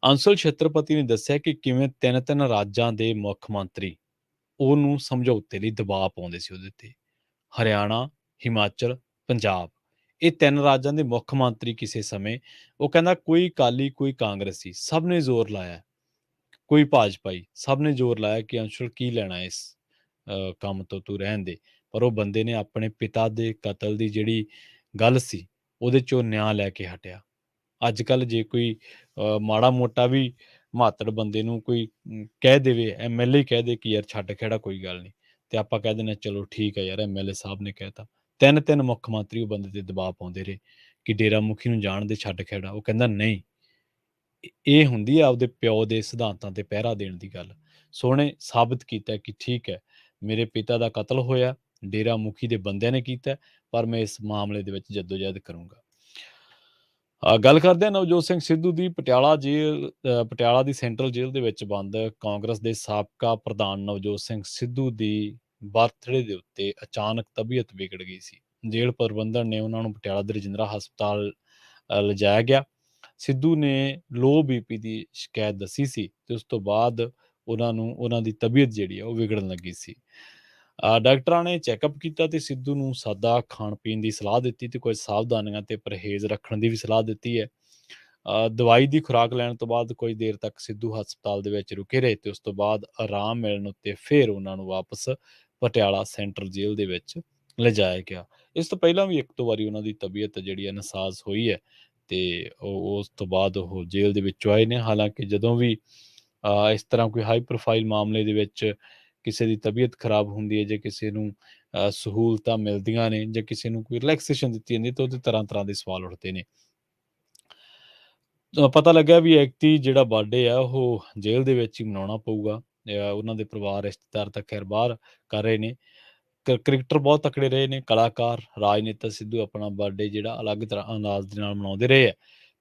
ਅੰਸ਼ੁਲ ਛਤਰਪਤੀ ਨੇ ਦੱਸਿਆ ਕਿ ਕਿਵੇਂ 3 ਰਾਜਾਂ ਦੇ ਮੁੱਖ ਮੰਤਰੀ ਉਹਨੂੰ ਸਮਝੌਤੇ ਲਈ ਦਬਾਅ ਪਾਉਂਦੇ ਸੀ ਉਹਦੇ ਤੇ। ਹਰਿਆਣਾ, ਹਿਮਾਚਲ, ਪੰਜਾਬ, ਇਹ 3 ਰਾਜਾਂ ਦੇ ਮੁੱਖ ਮੰਤਰੀ ਕਿਸੇ ਸਮੇਂ, ਉਹ ਕਹਿੰਦਾ ਕੋਈ ਅਕਾਲੀ, ਕੋਈ ਕਾਂਗਰਸੀ, ਸਭ ਨੇ ਜ਼ੋਰ ਲਾਇਆ, ਕੋਈ ਭਾਜਪਾਈ, ਸਭ ਨੇ ਜ਼ੋਰ ਲਾਇਆ ਕਿ ਅੰਸ਼ੁਲ ਕੀ ਲੈਣਾ ਇਸ ਕੰਮ ਤੋਂ, ਤੂੰ ਰਹਿਣ ਦੇ। ਪਰ ਉਹ ਬੰਦੇ ਨੇ ਆਪਣੇ ਪਿਤਾ ਦੇ ਕਤਲ ਦੀ ਜਿਹੜੀ ਗੱਲ ਸੀ ਉਹਦੇ 'ਚੋਂ ਨਿਆਂ ਲੈ ਕੇ ਹਟਿਆ। ਅੱਜ ਕੱਲ੍ਹ ਜੇ ਕੋਈ ਮਾੜਾ ਮੋਟਾ ਵੀ ਮਾਤੜ ਬੰਦੇ ਨੂੰ ਕੋਈ ਕਹਿ ਦੇਵੇ, ਐਮਐਲਏ ਕਹਿ ਦੇ ਕਿ ਯਾਰ ਛੱਡ ਖਹਿੜਾ ਕੋਈ ਗੱਲ ਨਹੀਂ, ਤੇ ਆਪਾਂ ਕਹਿ ਦਿੰਦੇ ਚਲੋ ਠੀਕ ਹੈ ਯਾਰ ਐਮਐਲਏ ਸਾਹਿਬ ਨੇ ਕਹਿਤਾ। 3 ਮੁੱਖ ਮੰਤਰੀ ਉਹ ਬੰਦੇ ਤੇ ਦਬਾਅ ਪਾਉਂਦੇ ਰਹੇ ਕਿ ਡੇਰਾ ਮੁਖੀ ਨੂੰ ਜਾਣ ਦੇ, ਛੱਡ ਖਹਿੜਾ। ਉਹ ਕਹਿੰਦਾ ਨਹੀਂ, ਇਹ ਹੁੰਦੀ ਹੈ ਆਪਦੇ ਪਿਓ ਦੇ ਸਿਧਾਂਤਾਂ ਤੇ ਪਹਿਰਾ ਦੇਣ ਦੀ ਗੱਲ। ਸੋ ਉਹਨੇ ਸਾਬਿਤ ਕੀਤਾ ਕਿ ਠੀਕ ਹੈ, ਮੇਰੇ ਪਿਤਾ ਦਾ ਕਤਲ ਹੋਇਆ, ਡੇਰਾ ਮੁਖੀ ਦੇ ਬੰਦਿਆਂ ਨੇ ਕੀਤਾ, ਪਰ ਮੈਂ ਇਸ ਮਾਮਲੇ ਦੇ ਵਿੱਚ ਜੱਦੋਜਹਿਦ ਕਰੂੰਗਾ। ਗੱਲ ਕਰਦੇ ਹਾਂ ਨਵਜੋਤ ਸਿੰਘ ਸਿੱਧੂ ਦੀ। ਪਟਿਆਲਾ ਦੀ ਸੈਂਟਰਲ ਜੇਲ੍ਹ ਦੇ ਵਿੱਚ ਬੰਦ ਕਾਂਗਰਸ ਦੇ ਸਾਬਕਾ ਪ੍ਰਧਾਨ ਨਵਜੋਤ ਸਿੰਘ ਸਿੱਧੂ ਦੀ ਬਰਥਡੇ ਦੇ ਉੱਤੇ ਅਚਾਨਕ ਤਬੀਅਤ ਵਿਗੜ ਗਈ ਸੀ। ਜੇਲ੍ਹ ਪ੍ਰਬੰਧਨ ਨੇ ਉਹਨਾਂ ਨੂੰ ਪਟਿਆਲਾ ਦੇ ਰਜਿੰਦਰਾ ਹਸਪਤਾਲ ਲਿਜਾਇਆ ਗਿਆ। ਸਿੱਧੂ ਨੇ ਲੋ ਬੀਪੀ ਦੀ ਸ਼ਿਕਾਇਤ ਦੱਸੀ ਸੀ ਤੇ ਉਸ ਤੋਂ ਬਾਅਦ ਉਹਨਾਂ ਦੀ ਤਬੀਅਤ ਜਿਹੜੀ ਆ ਉਹ ਵਿਗੜਨ ਲੱਗੀ ਸੀ। ਡਾਕਟਰਾਂ ਨੇ ਚੈੱਕਅਪ ਕੀਤਾ ਤੇ ਸਿੱਧੂ ਨੂੰ ਸਾਦਾ ਖਾਣ ਪੀਣ ਦੀ ਸਲਾਹ ਦਿੱਤੀ ਤੇ ਕੁਝ ਸਾਵਧਾਨੀਆਂ ਤੇ ਪਰਹੇਜ਼ ਰੱਖਣ ਦੀ ਵੀ ਸਲਾਹ ਦਿੱਤੀ ਹੈ। ਦਵਾਈ ਦੀ ਖੁਰਾਕ ਲੈਣ ਤੋਂ ਬਾਅਦ ਕੁਝ ਦੇਰ ਤੱਕ ਸਿੱਧੂ ਹਸਪਤਾਲ ਦੇ ਵਿੱਚ ਰੁਕੇ ਰਹੇ ਤੇ ਉਸ ਤੋਂ ਬਾਅਦ ਆਰਾਮ ਮਿਲਣ ਉੱਤੇ ਫਿਰ ਉਹਨਾਂ ਨੂੰ ਵਾਪਸ ਪਟਿਆਲਾ ਸੈਂਟਰਲ ਜੇਲ੍ਹ ਦੇ ਵਿੱਚ ਲਿਜਾਇਆ ਗਿਆ। ਇਸ ਤੋਂ ਪਹਿਲਾਂ ਵੀ ਇੱਕ ਦੋ ਵਾਰੀ ਉਹਨਾਂ ਦੀ ਤਬੀਅਤ ਜਿਹੜੀ ਹੈ ਨਾਸਾਜ਼ ਹੋਈ ਹੈ ਤੇ ਉਸ ਤੋਂ ਬਾਅਦ ਉਹ ਜੇਲ੍ਹ ਦੇ ਵਿੱਚੋਂ ਆਏ ਨੇ। ਹਾਲਾਂਕਿ ਜਦੋਂ ਵੀ ਇਸ ਤਰ੍ਹਾਂ ਕੋਈ ਹਾਈ ਪ੍ਰੋਫਾਈਲ ਮਾਮਲੇ ਦੇ ਵਿੱਚ ਕਿਸੇ ਦੀ ਤਬੀਅਤ ਖਰਾਬ ਹੁੰਦੀ ਹੈ, ਜੇ ਕਿਸੇ ਨੂੰ ਸਹੂਲਤਾਂ ਮਿਲਦੀਆਂ ਨੇ ਜਾਂ ਕਿਸੇ ਨੂੰ ਕੋਈ ਰਿਲੈਕਸੇਸ਼ਨ ਦਿੱਤੀ ਜਾਂਦੀ ਤਾਂ ਉਹਦੇ ਤਰ੍ਹਾਂ ਤਰ੍ਹਾਂ ਦੇ ਸਵਾਲ ਉੱਠਦੇ ਨੇ। ਪਤਾ ਲੱਗਿਆ ਵੀ ਐਕਤੀ ਜਿਹੜਾ ਬਰਥਡੇ ਆ ਉਹ ਜੇਲ੍ਹ ਦੇ ਵਿੱਚ ਹੀ ਮਨਾਉਣਾ ਪਊਗਾ। ਉਹਨਾਂ ਦੇ ਪਰਿਵਾਰ ਰਿਸ਼ਤੇਦਾਰ ਤਾਂ ਖੈਰ ਬਾਹਰ ਕਰ ਰਹੇ ਨੇ। ਕ੍ਰਿਕਟਰ ਬਹੁਤ ਤਕੜੇ ਰਹੇ ਨੇ, ਕਲਾਕਾਰ, ਰਾਜਨੇਤਾ ਸਿੱਧੂ ਆਪਣਾ ਬਰਥਡੇ ਜਿਹੜਾ ਅਲੱਗ ਤਰ੍ਹਾਂ ਅੰਦਾਜ਼ ਦੇ ਨਾਲ ਮਨਾਉਂਦੇ ਰਹੇ ਆ।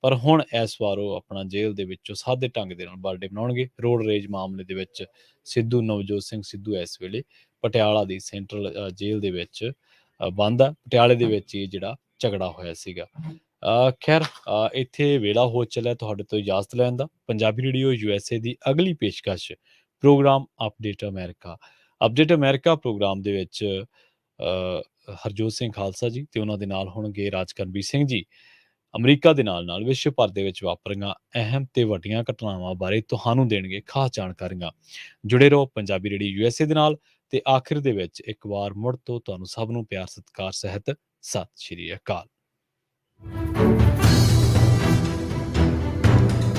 ਪਰ ਹੁਣ ਇਸ ਵਾਰ ਉਹ ਆਪਣਾ ਜੇਲ੍ਹ ਦੇ ਵਿੱਚੋਂ ਸਾਦੇ ਢੰਗ ਦੇ ਨਾਲ ਬਰਥਡੇ ਮਨਾਉਣਗੇ। ਰੋਡ ਰੇਜ ਮਾਮਲੇ ਦੇ ਵਿੱਚ ਸਿੱਧੂ, ਨਵਜੋਤ ਸਿੰਘ ਸਿੱਧੂ ਇਸ ਵੇਲੇ ਪਟਿਆਲਾ ਦੀ ਸੈਂਟਰਲ ਜੇਲ੍ਹ ਦੇ ਵਿੱਚ ਬੰਦ ਆ। ਪਟਿਆਲੇ ਦੇ ਵਿੱਚ ਹੀ ਜਿਹੜਾ ਝਗੜਾ ਹੋਇਆ ਸੀਗਾ। ਖੈਰ ਇੱਥੇ ਵੇਲਾ ਹੋ ਚੱਲਿਆ ਤੁਹਾਡੇ ਤੋਂ ਇਜਾਜ਼ਤ ਲੈਣ ਦਾ। ਪੰਜਾਬੀ ਰੇਡੀਓ USA ਦੀ ਅਗਲੀ ਪੇਸ਼ਕਸ਼ program update America. Update America program ਦੇ ਵਿੱਚ ਹਰਜੋਤ ਸਿੰਘ ਖਾਲਸਾ ਜੀ ਤੇ ਉਹਨਾਂ ਦੇ ਨਾਲ ਹੋਣਗੇ ਰਾਜਕਰਨਵੀਰ ਸਿੰਘ ਜੀ। ਅਮਰੀਕਾ ਦੇ ਨਾਲ ਨਾਲ ਵਿਸ਼ਵ ਭਰ ਦੇ ਵਿੱਚ ਵਾਪਰੀਆਂ ਅਹਿਮ ਤੇ ਵੱਡੀਆਂ ਘਟਨਾਵਾਂ ਬਾਰੇ ਤੁਹਾਨੂੰ ਦੇਣਗੇ ਖਾਸ ਜਾਣਕਾਰੀਆਂ। ਜੁੜੇ ਰਹੋ ਪੰਜਾਬੀ ਰੇਡੀਓ USA ਦੇ ਨਾਲ। ਤੇ ਆਖਿਰ ਦੇ ਵਿੱਚ ਇੱਕ ਵਾਰ ਮੁੜ ਤੋਂ ਤੁਹਾਨੂੰ ਸਭ ਨੂੰ ਪਿਆਰ ਸਤਿਕਾਰ ਸਹਿਤ ਸਤਿ ਸ਼੍ਰੀ ਅਕਾਲ।